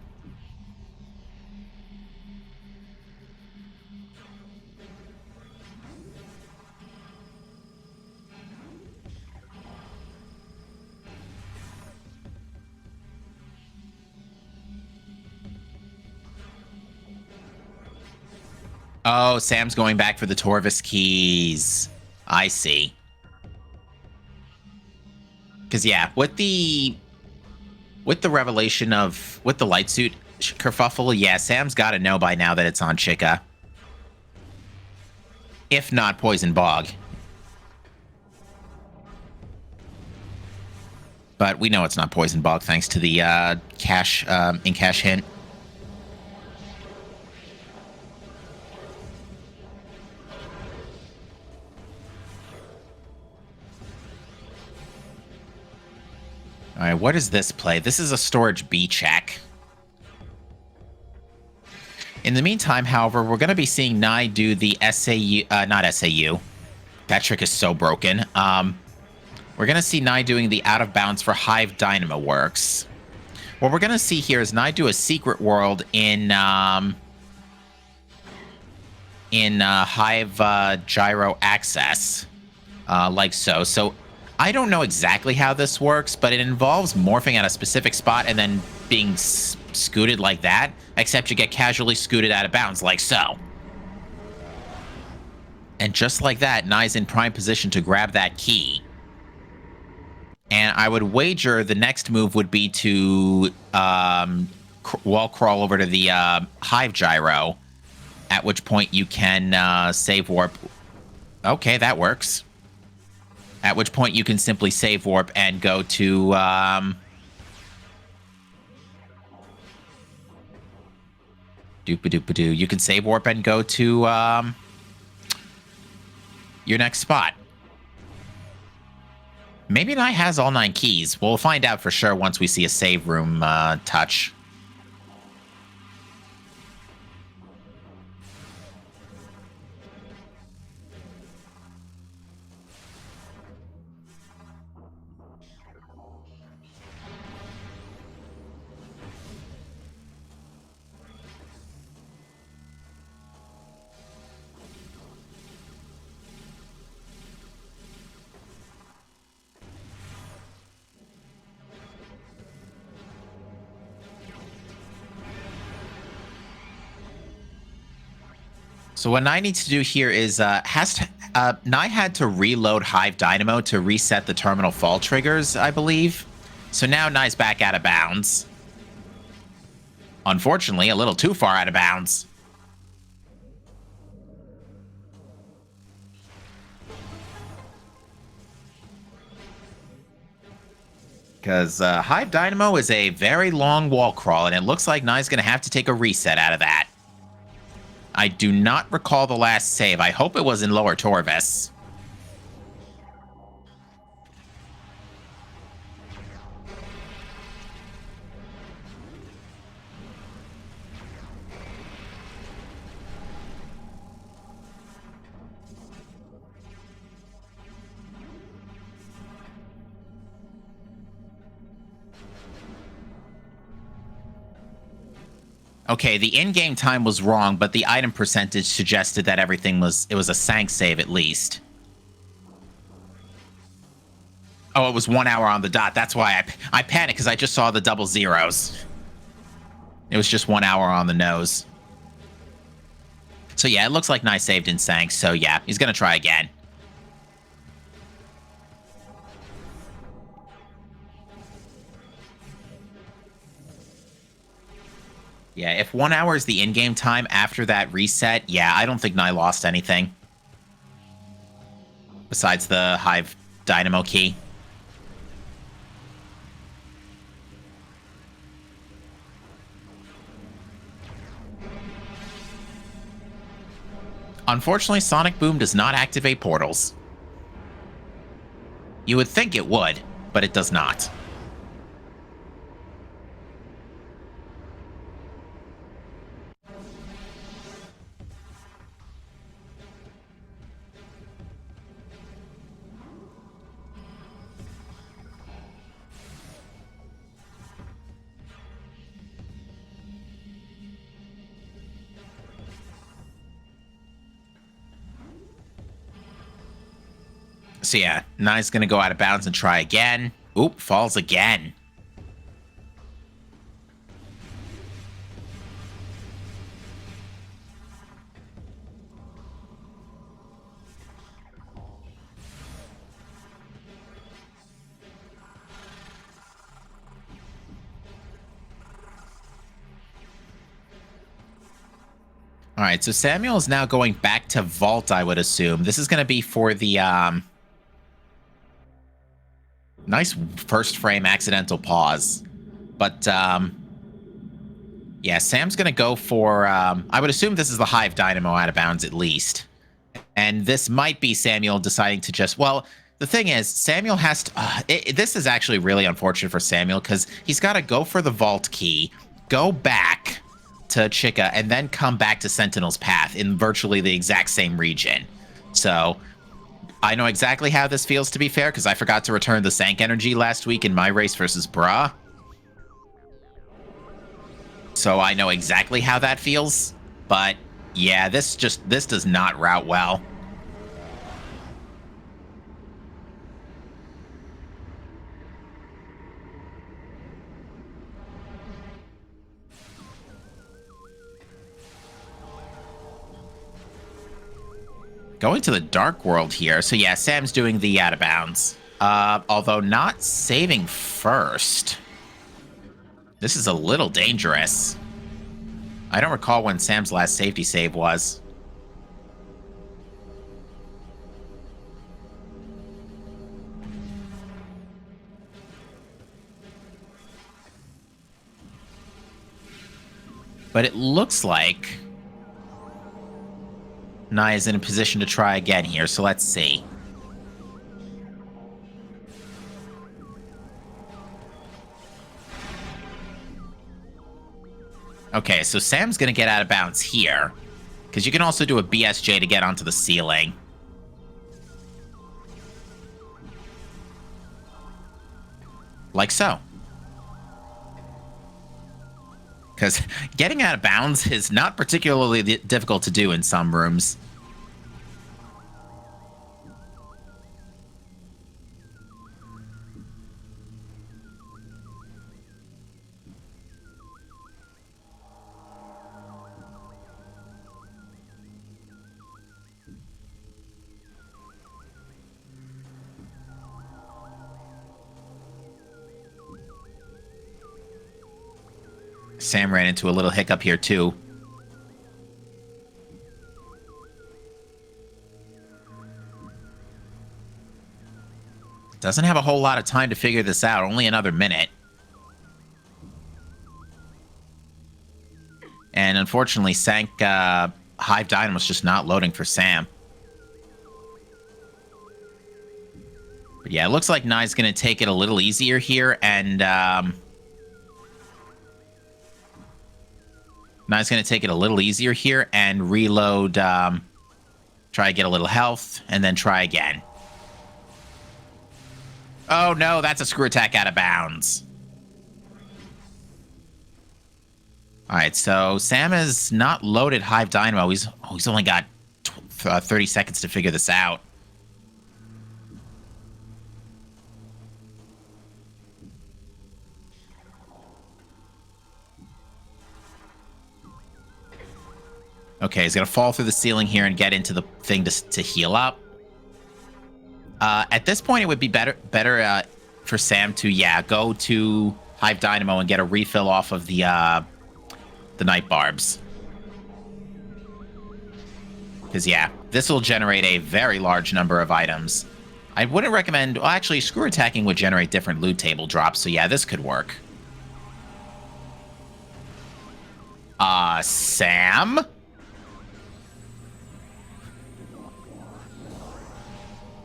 Oh, Sam's going back for the Torvis keys. I see. Because, yeah, with the revelation of... with the light suit kerfuffle, yeah, Sam's got to know by now that it's on Chica. If not Poison Bog. But we know it's not Poison Bog thanks to the in-cache hint. All right, what is this play? This is a storage B check. In the meantime, however, we're going to be seeing Nye do the SAU, not SAU. That trick is so broken. We're going to see Nye doing the out of bounds for Hive Dynamo works. What we're going to see here is Nye do a secret world in Hive Gyro Access, like so. So I don't know exactly how this works, but it involves morphing at a specific spot and then being scooted like that, except you get casually scooted out of bounds, like so. And just like that, Nye's in prime position to grab that key. And I would wager the next move would be to wall crawl over to the Hive Gyro, at which point you can save warp. Okay, that works. At which point you can simply save warp and go to... Doop-a-doop-a-doo. You can save warp and go to your next spot. Maybe Nye has all 9 keys. We'll find out for sure once we see a save room touch. So what Nye needs to do here is Nye had to reload Hive Dynamo to reset the terminal fall triggers, I believe. So now Nye's back out of bounds. Unfortunately, a little too far out of bounds. Because Hive Dynamo is a very long wall crawl, and it looks like Nye's going to have to take a reset out of that. I do not recall the last save. I hope it was in Lower Torvis. Okay, the in-game time was wrong, but the item percentage suggested that everything was... It was a sank save, at least. Oh, it was 1 hour on the dot. That's why I panicked, because I just saw the double zeros. It was just 1 hour on the nose. So yeah, it looks like Nye saved in sank, so yeah, he's gonna try again. Yeah, if 1 hour is the in-game time after that reset, yeah, I don't think Nye lost anything. Besides the Hive Dynamo key. Unfortunately, Sonic Boom does not activate portals. You would think it would, but it does not. So yeah, Nye's gonna go out of bounds and try again. Oop, falls again. All right, so Samuel is now going back to Vault, I would assume. This is going to be for the nice first frame accidental pause. But yeah, Sam's going to go for I would assume this is the Hive Dynamo out of bounds at least. And this might be Samuel deciding to just, well, the thing is, Samuel has to, this is actually really unfortunate for Samuel because he's got to go for the Vault key, go back to Chica, and then come back to Sentinel's Path in virtually the exact same region. So I know exactly how this feels, to be fair, because I forgot to return the Sank energy last week in my race versus Bra. So I know exactly how that feels. But yeah, this does not route well. Going to the Dark World here. So yeah, Sam's doing the out of bounds. Although not saving first. This is a little dangerous. I don't recall when Sam's last safety save was. But it looks like Nye is in a position to try again here, so let's see. Okay, so Sam's going to get out of bounds here, because you can also do a BSJ to get onto the ceiling. Like so. Because getting out of bounds is not particularly difficult to do in some rooms. Sam ran into a little hiccup here, too. Doesn't have a whole lot of time to figure this out. Only another minute. And unfortunately, Sank Hive Dynamo's just not loading for Sam. But yeah, it looks like Nye's going to take it a little easier here, and Nye's going to take it a little easier here and reload, try to get a little health, and then try again. Oh no, that's a screw attack out of bounds. Alright, so Sam has not loaded Hive Dynamo. He's only got 30 seconds to figure this out. Okay, he's going to fall through the ceiling here and get into the thing to heal up. At this point, it would be better for Sam to, yeah, go to Hive Dynamo and get a refill off of the Night Barbs. Because, yeah, this will generate a very large number of items. I wouldn't recommend... Well, actually, screw attacking would generate different loot table drops, so yeah, this could work. Sam?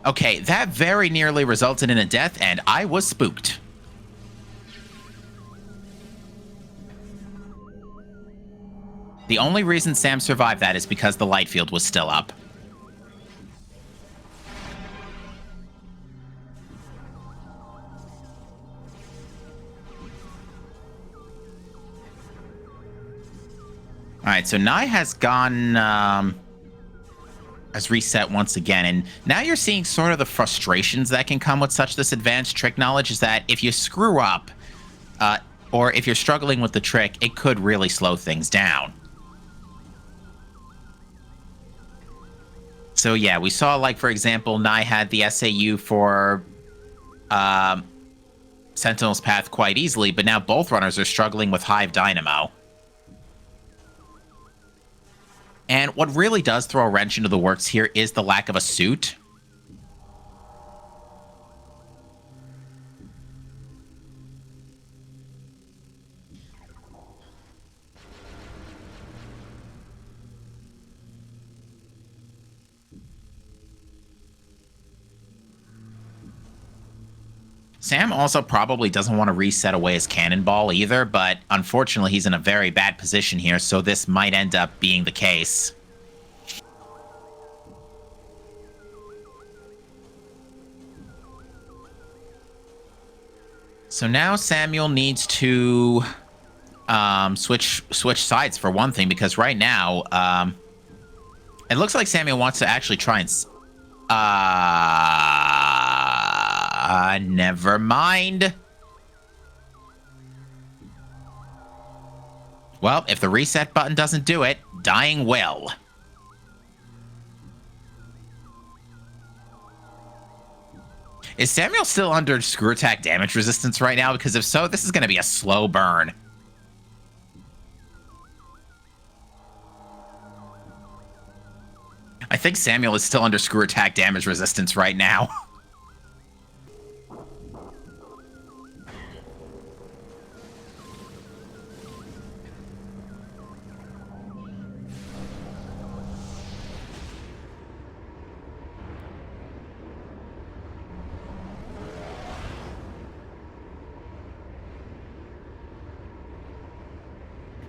Okay, that very nearly resulted in a death, and I was spooked. The only reason Sam survived that is because the light field was still up. Alright, so Nye has gone... has reset once again, and now you're seeing sort of the frustrations that can come with such this advanced trick knowledge, is that if you screw up, or if you're struggling with the trick, it could really slow things down. So yeah, we saw, like, for example, Nye had the SAU for Sentinel's Path quite easily, but now both runners are struggling with Hive Dynamo. And what really does throw a wrench into the works here is the lack of a suit. Sam also probably doesn't want to reset away his cannonball either, but unfortunately he's in a very bad position here, so this might end up being the case. So now Samuel needs to switch sides for one thing, because right now it looks like Samuel wants to actually try and never mind. Well, if the reset button doesn't do it, dying will. Is Samuel still under screw attack damage resistance right now? Because if so, this is going to be a slow burn. I think Samuel is still under screw attack damage resistance right now.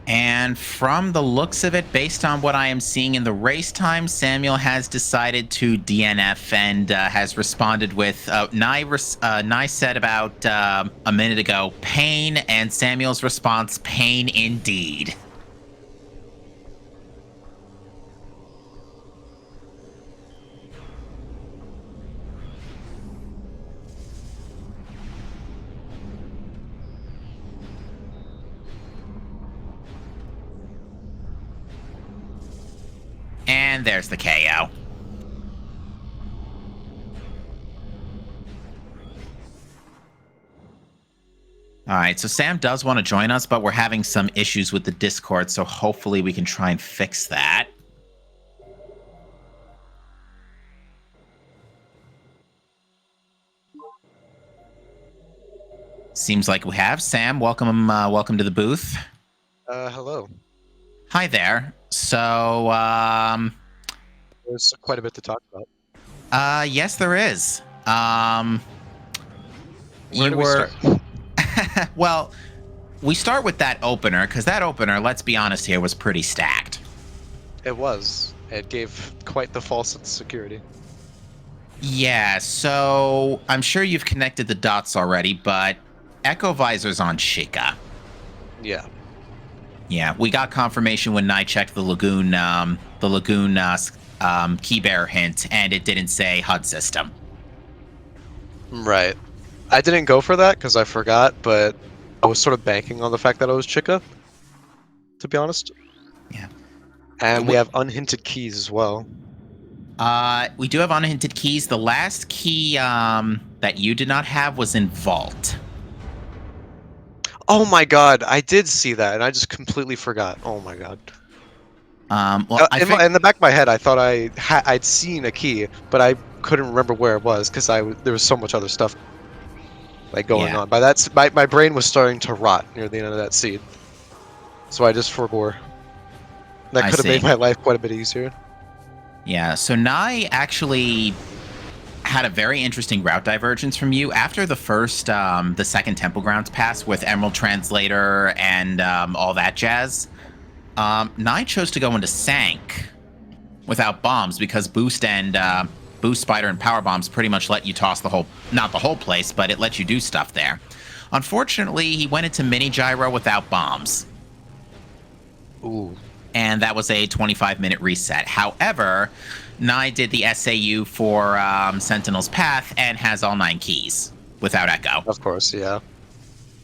And from the looks of it, based on what I am seeing in the race time, Samuel has decided to DNF and has responded with, Nye said about a minute ago, pain, and Samuel's response, pain indeed. And there's the KO. All right, so Sam does want to join us, but we're having some issues with the Discord, so hopefully we can try and fix that. Seems like we have. Sam, welcome to the booth. Hello. Hi there. So, There's quite a bit to talk about. yes, there is. Where do we start? Well, we start with that opener, because that opener, let's be honest here, was pretty stacked. It was. It gave quite the false sense of security. Yeah, so I'm sure you've connected the dots already, but Echo Visor's on Chica. Yeah. Yeah, we got confirmation when I checked the Lagoon key bearer hint, and it didn't say HUD system. Right. I didn't go for that because I forgot, but I was sort of banking on the fact that it was Chica, to be honest. Yeah. And we have unhinted keys as well. We do have unhinted keys. The last key that you did not have was in Vault. Oh my god, I did see that, and I just completely forgot. Oh my god. Well, in the back of my head, I thought I'd seen a key, but I couldn't remember where it was because there was so much other stuff like going on. By that's my brain was starting to rot near the end of that scene, so I just forbore. That could have made my life quite a bit easier. Yeah. So Nye actually had a very interesting route divergence from you after the second Temple Grounds pass with Emerald Translator and all that jazz. Nye chose to go into Sank without bombs because Boost and Boost Spider and Power Bombs pretty much let you toss not the whole place, but it let you do stuff there. Unfortunately, he went into Mini Gyro without bombs. Ooh. And that was a 25-minute reset. However, Nye did the SAU for Sentinel's Path and has all 9 keys without Echo. Of course, yeah.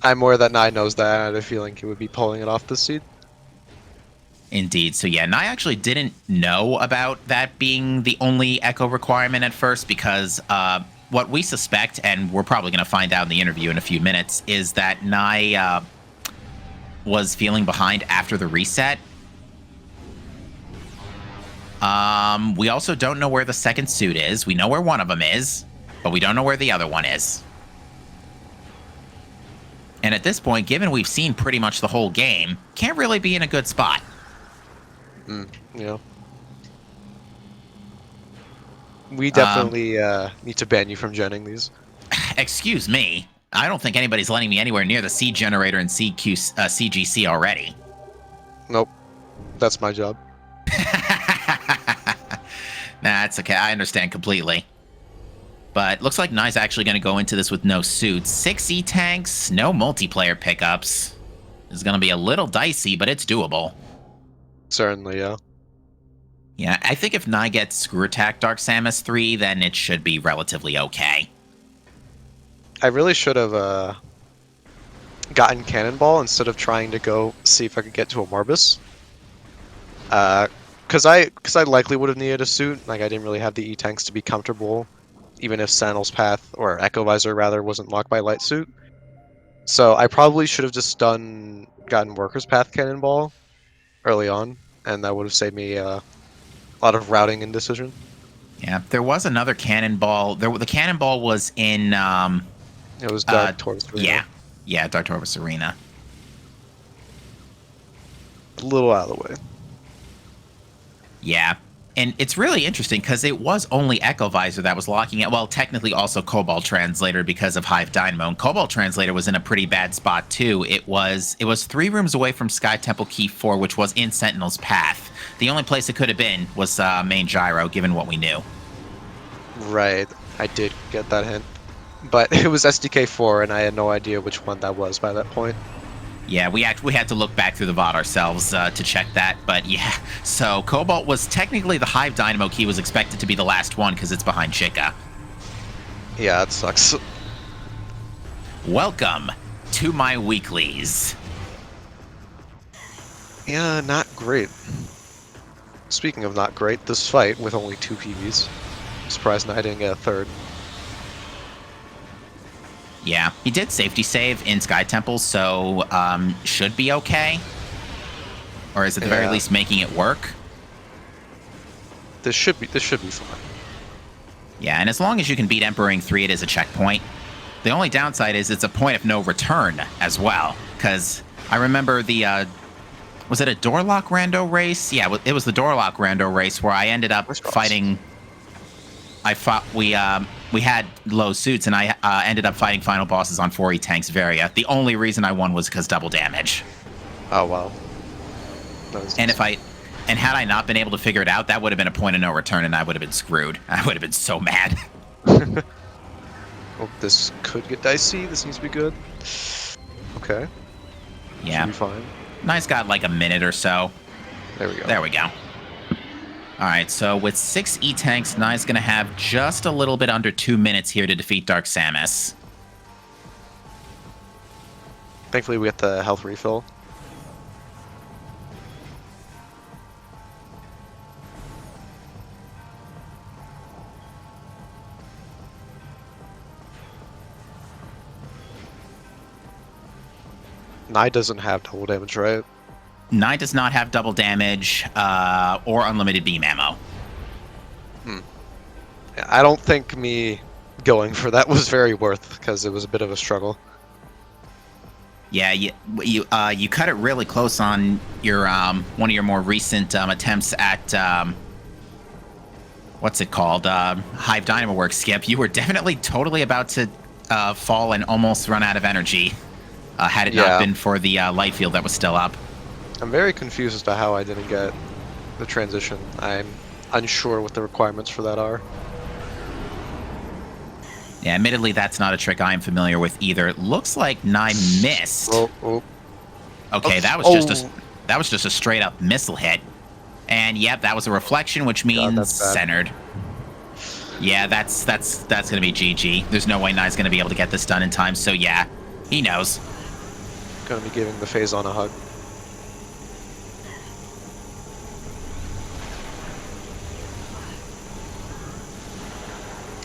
I'm aware that Nye knows that. I had a feeling he would be pulling it off this seed. Indeed. So yeah, Nye actually didn't know about that being the only Echo requirement at first because what we suspect, and we're probably going to find out in the interview in a few minutes, is that Nye was feeling behind after the reset. We also don't know where the second suit is. We know where one of them is, but we don't know where the other one is. And at this point, given we've seen pretty much the whole game, can't really be in a good spot. Yeah. We definitely need to ban you from genning these. Excuse me. I don't think anybody's letting me anywhere near the seed generator and CGC already. Nope. That's my job. Nah, it's okay. I understand completely. But looks like Nye's actually going to go into this with no suits. 6 E-tanks, no multiplayer pickups. This is going to be a little dicey, but it's doable. Certainly, yeah. Yeah, I think if Nye gets Screw Attack Dark Samus 3, then it should be relatively okay. I really should have gotten Cannonball instead of trying to go see if I could get to a Marbus. Because I likely would have needed a suit. Like, I didn't really have the E-tanks to be comfortable, even if Sandal's Path, or Echo Visor rather, wasn't locked by Light Suit. So I probably should have just gotten Worker's Path Cannonball early on, and that would have saved me a lot of routing indecision. Yeah, there was another Cannonball. The Cannonball was in... It was Dark Tortoise Arena. Yeah, Dark Tortoise Arena. A little out of the way. Yeah, and it's really interesting because it was only Echo Visor that was locking it. Well, technically also Cobalt Translator because of Hive Dynamo. And Cobalt Translator was in a pretty bad spot too. It was 3 rooms away from Sky Temple Key 4, which was in Sentinel's Path. The only place it could have been was main gyro, given what we knew. Right, I did get that hint. But it was SDK 4, and I had no idea which one that was by that point. Yeah, we had to look back through the VOD ourselves to check that, but yeah. So Cobalt was technically the Hive Dynamo key was expected to be the last one because it's behind Chica. Yeah, it sucks. Welcome to my weeklies. Yeah, not great. Speaking of not great, this fight with only 2 PBs. I'm surprised I didn't get a third. Yeah, he did safety save in Sky Temple, so should be okay. Or is at the very least making it work. This should be fine. Yeah, and as long as you can beat Emperoring 3, it is a checkpoint. The only downside is it's a point of no return as well. Because I remember the was it a Doorlock rando race? Yeah, it was the Doorlock rando race where I ended up fighting. We had low suits, and I ended up fighting final bosses on 4E tanks Varia. The only reason I won was because double damage. Oh wow. And had I not been able to figure it out, that would have been a point of no return, and I would have been screwed. I would have been so mad. Oh, this could get dicey. This needs to be good. Okay. Yeah. Should be fine. Nice got like a minute or so. There we go. There we go. All right, so with 6 E-tanks, Nye's going to have just a little bit under 2 minutes here to defeat Dark Samus. Thankfully, we get the health refill. Nye doesn't have double damage, right? Nye does not have double damage or unlimited beam ammo. I don't think me going for that was very worth, because it was a bit of a struggle. Yeah, you cut it really close on your one of your more recent attempts at what's it called? Hive Dynamo Works, Skip. You were definitely totally about to fall and almost run out of energy had it not been for the light field that was still up. I'm very confused as to how I didn't get the transition. I'm unsure what the requirements for that are. Yeah, admittedly, that's not a trick I'm familiar with either. It looks like Nye missed. Okay, that was just a straight up missile hit. And yep, that was a reflection, which means centered. Yeah, that's gonna be GG. There's no way Nye's gonna be able to get this done in time. So yeah, he knows. Gonna be giving the Phazon a hug.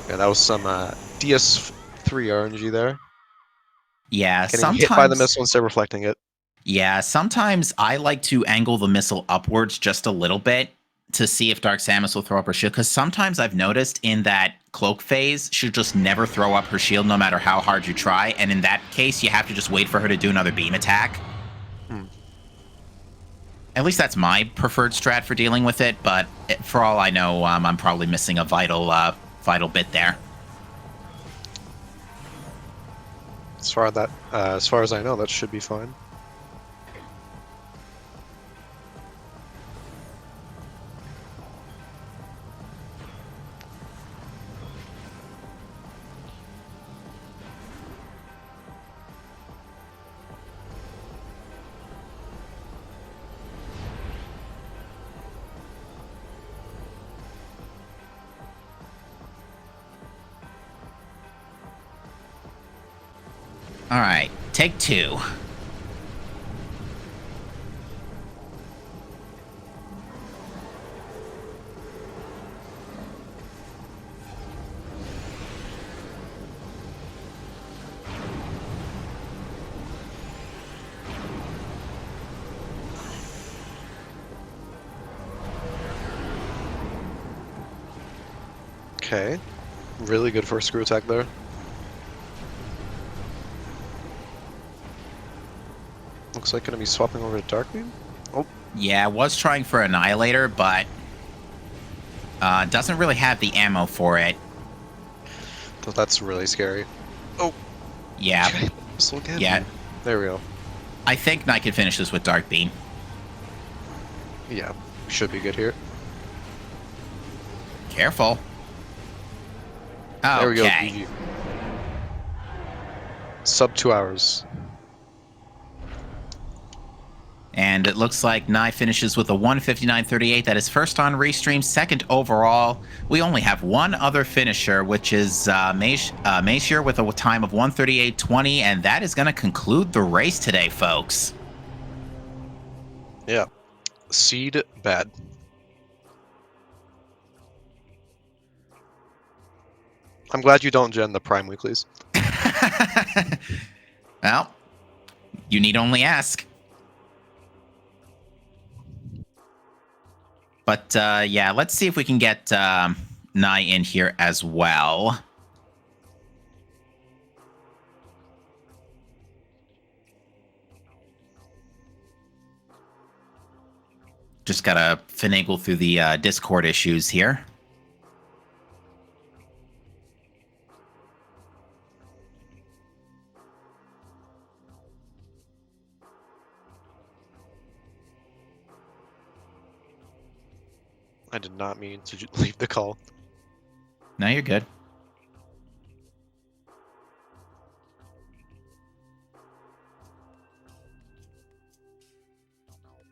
Yeah, that was some DS3 RNG there. Yeah, getting hit by the missile instead of reflecting it. Yeah, sometimes I like to angle the missile upwards just a little bit to see if Dark Samus will throw up her shield, because sometimes I've noticed in that cloak phase, she'll just never throw up her shield no matter how hard you try, and in that case, you have to just wait for her to do another beam attack. At least that's my preferred strat for dealing with it, but for all I know, I'm probably missing a vital bit there. As far as I know, that should be fine. All right, take 2. Okay. Really good first screw attack there. Looks like gonna be swapping over to Dark Beam. Oh. Yeah, was trying for Annihilator, but doesn't really have the ammo for it. That's really scary. Oh. Yeah. Okay. So again. Yeah. There we go. I think I can finish this with Dark Beam. Yeah. Should be good here. Careful. Okay. There we go. GG. Sub 2 hours. And it looks like Nye finishes with a 1:59.38. That is first on Restream, second overall. We only have one other finisher, which is Maysir with a time of 1:38.20, and that is going to conclude the race today, folks. Yeah. Seed bad. I'm glad you don't gen the Prime Weeklies. Well, you need only ask. But yeah, let's see if we can get Nye in here as well. Just gotta finagle through the Discord issues here. I did not mean to leave the call. No, you're good.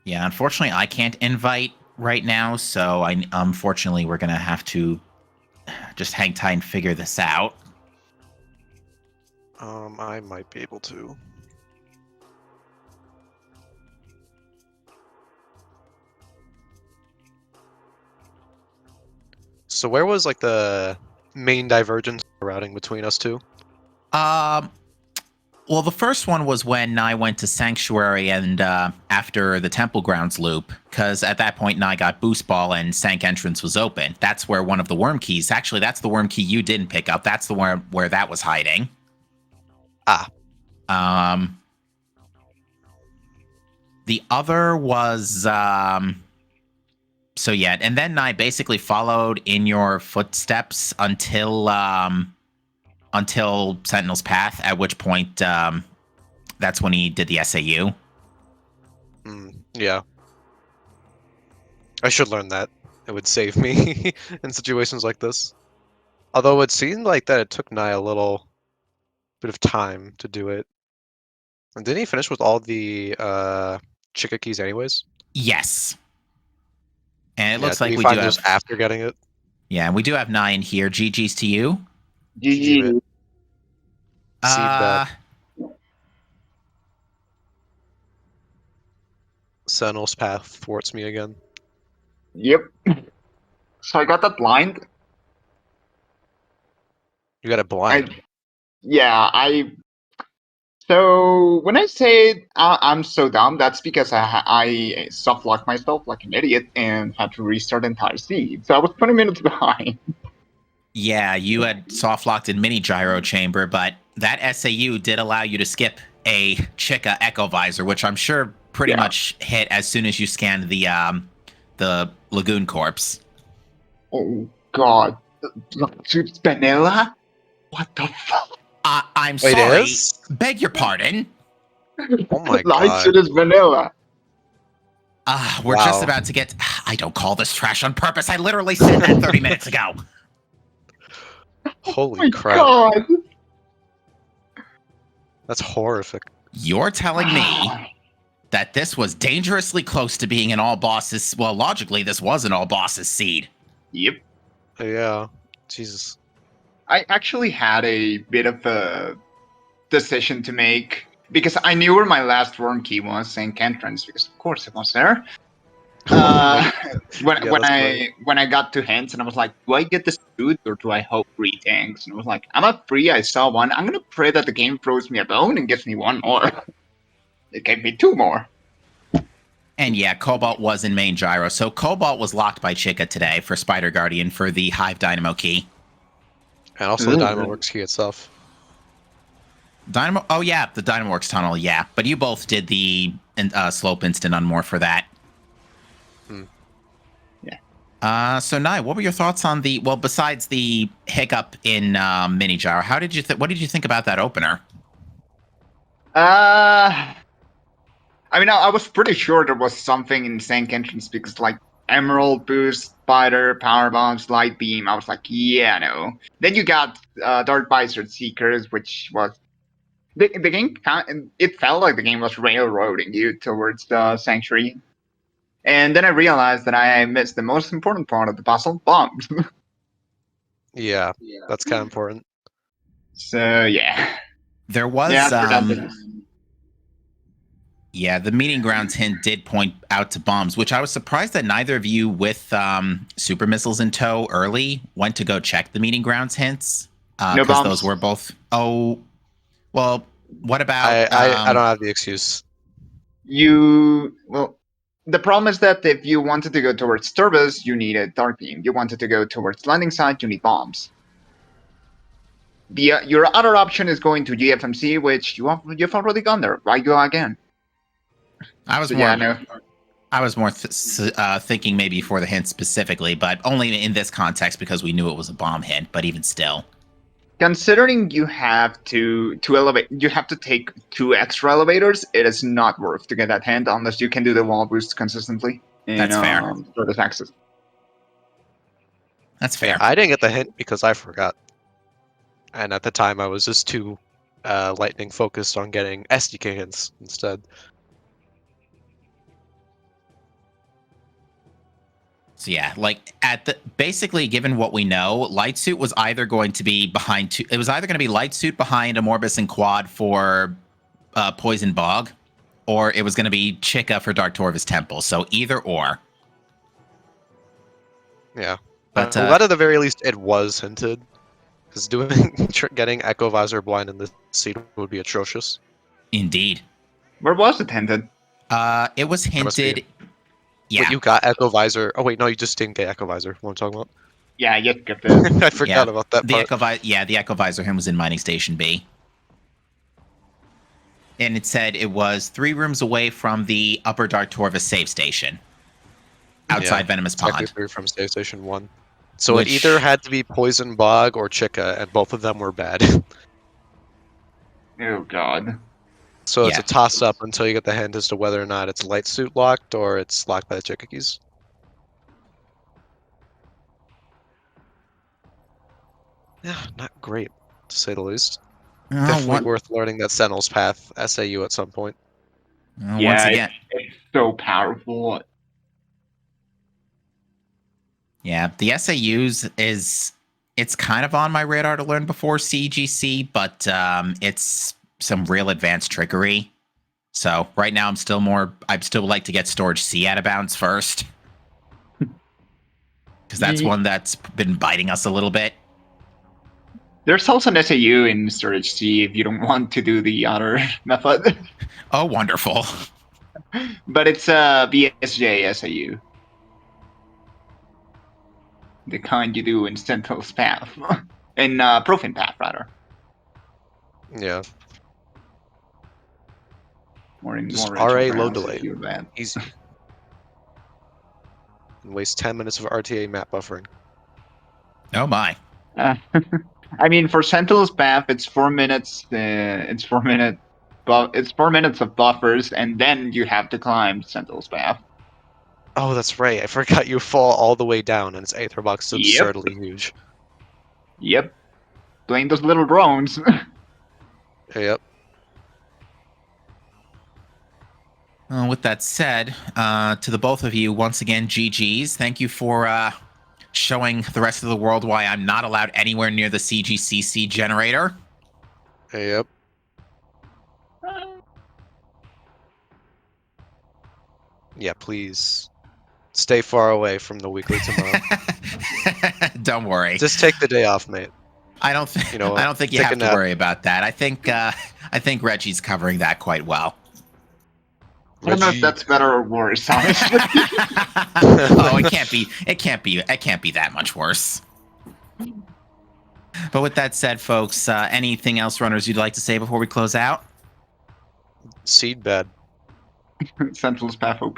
Yeah, unfortunately, I can't invite right now, so unfortunately we're gonna have to just hang tight and figure this out. I might be able to. So where was like the main divergence routing between us two? Well, the first one was when Nye went to Sanctuary and after the Temple Grounds loop, because at that point Nye got Boost Ball and Sank Entrance was open. That's where one of the worm keys, actually that's the worm key you didn't pick up. That's the worm where that was hiding. Ah. The other was so yeah, and then Nye basically followed in your footsteps until Sentinel's Path, at which point that's when he did the SAU. Yeah. I should learn that. It would save me in situations like this. Although it seemed like that it took Nye a little bit of time to do it. And didn't he finish with all the Chica keys anyways? Yes. And it looks did like he we find do those have after getting it. Yeah, we do have 9 here. GG's to you. GG. Seed Uh, Sentinel's Path thwarts me again. Yep. So I got that blind. You got it blind. So when I say I'm so dumb, that's because I soft locked myself like an idiot and had to restart the entire seed. So I was 20 minutes behind. Yeah, you had soft locked in mini gyro chamber, but that SAU did allow you to skip a Chica Echo Visor, which I'm sure pretty much hit as soon as you scanned the Lagoon Corpse. Oh God, it's vanilla? What the fuck? I'm Wait, sorry. it is? Beg your pardon. Oh my Light god. suit is vanilla. We're just about to get. I don't call this trash on purpose. I literally said that 30 minutes ago. Holy Oh my crap. God. That's horrific. You're telling me that this was dangerously close to being an all bosses. Well, logically, this was an all bosses seed. Yep. Yeah. Jesus. I actually had a bit of a decision to make because I knew where my last worm key was, St. Entrance, because of course it was there. When Yeah, that's great. when I got to hints and I was like, do I get the suit or do I hope 3 tanks? And I was like, I'm at 3. I saw 1. I'm gonna pray that the game throws me a bone and gives me 1 more. It gave me 2 more. And yeah, Cobalt was in main gyro. So Cobalt was locked by Chica today for Spider Guardian for the Hive Dynamo key. And also the Dynamo Works key itself. Dynamo. Oh yeah, the Dynamoworks tunnel. Yeah, but you both did the slope instant on more for that. Yeah. So Nye, what were your thoughts on the? Well, besides the hiccup in mini gyro, how did you? What did you think about that opener? I mean, I was pretty sure there was something in St. Entrance because, like, Emerald Boost, Spider, Power Bombs, Light Beam. I was like, yeah, no. Then you got Dark Visor Seekers, which was the game. It felt like the game was railroading you towards the Sanctuary. And then I realized that I missed the most important part of the puzzle: bombs. Yeah, that's kind of important. So yeah. There was yeah, the meeting grounds hint did point out to bombs, which I was surprised that neither of you with super missiles in tow early went to go check the meeting grounds hints. No Because bombs. those were both. Oh, well, what about? I don't have the excuse. The problem is that if you wanted to go towards turbos, you need a dark beam. You wanted to go towards landing site, you need bombs. Your other option is going to GFMC, which you've already gone there. Why go again? I was So, more. yeah, no. I was more thinking maybe for the hint specifically, but only in this context because we knew it was a bomb hint. But even still, Considering you have to elevate, you have to take 2 extra elevators. It is not worth to get that hint unless you can do the wall boost consistently. That's fair. For this access. That's fair. I didn't get the hint because I forgot. And at the time, I was just too lightning focused on getting SDK hints instead. So yeah, like basically, given what we know, Light Suit was either going to be behind two. It was either going to be Light Suit behind a Morbus and Quad for Poison Bog, or it was going to be Chica for Dark Torvus Temple. So either or. Yeah, but I'm glad at the very least it was hinted, because getting Echo Visor blind in this seed would be atrocious. Indeed. Where was it hinted? It was hinted. Yeah. Wait, you got Echo Visor. Oh wait, no, you just didn't get Echo Visor. What I'm talking about? Yeah, you got the. I forgot about that the part. The Echo Visor him was in Mining Station B. And it said it was 3 rooms away from the Upper Dark Torvus save station. Outside Venomous Pond. Technically from Save Station 1. So it either had to be Poison Bog or Chica, and both of them were bad. Oh god. So it's a toss-up until you get the hint as to whether or not it's Light Suit locked or it's locked by the Chica keys. Yeah, not great, to say the least. Definitely worth learning that Sentinel's Path SAU at some point. Once again, it's so powerful. Yeah, the SAUs it's kind of on my radar to learn before CGC, but it's some real advanced trickery. So right now I'd still like to get Storage C out of bounds first. Because that's one that's been biting us a little bit. There's also an SAU in Storage C if you don't want to do the other method. Oh, wonderful. But it's a BSJ SAU. The kind you do in Sentinel's Path. In Profane Path, rather. Yeah. Just RA load delay. Easy. And waste 10 minutes of RTA map buffering. Oh my. I mean, for Sentinel's Path, it's 4 minutes. It's 4 minutes. It's 4 minutes of buffers, and then you have to climb Sentinel's Path. Oh, that's right. I forgot you fall all the way down, and its Aether Box is absurdly huge. Yep. Blame those little drones. Yep. With that said, to the both of you, once again, GG's. Thank you for showing the rest of the world why I'm not allowed anywhere near the CGCC generator. Yep. Yeah, please stay far away from the weekly tomorrow. Don't worry. Just take the day off, mate. I don't think. You know, I don't think you take a have to nap. worry about that. I think. I think Reggie's covering that quite well. I don't know if Reggie. that's better or worse, honestly. Oh, it can't be. It can't be. It can't be that much worse. But with that said, folks, anything else, runners, you'd like to say before we close out? Seed bad. Sentinel's Path OP.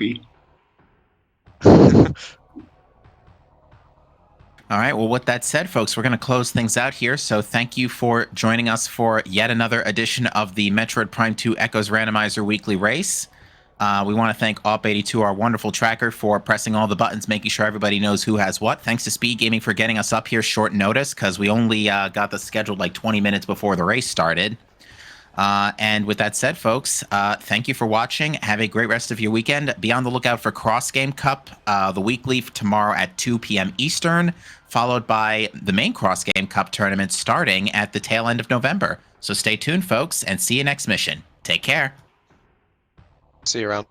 All right. Well, with that said, folks, we're going to close things out here. So thank you for joining us for yet another edition of the Metroid Prime 2 Echoes Randomizer Weekly Race. We want to thank Op82, our wonderful tracker, for pressing all the buttons, making sure everybody knows who has what. Thanks to SpeedGaming for getting us up here short notice, because we only got this scheduled like 20 minutes before the race started. And with that said, folks, thank you for watching. Have a great rest of your weekend. Be on the lookout for Cross Game Cup, the weekly tomorrow at 2 p.m. Eastern, followed by the main Cross Game Cup tournament starting at the tail end of November. So stay tuned, folks, and see you next mission. Take care. See you around.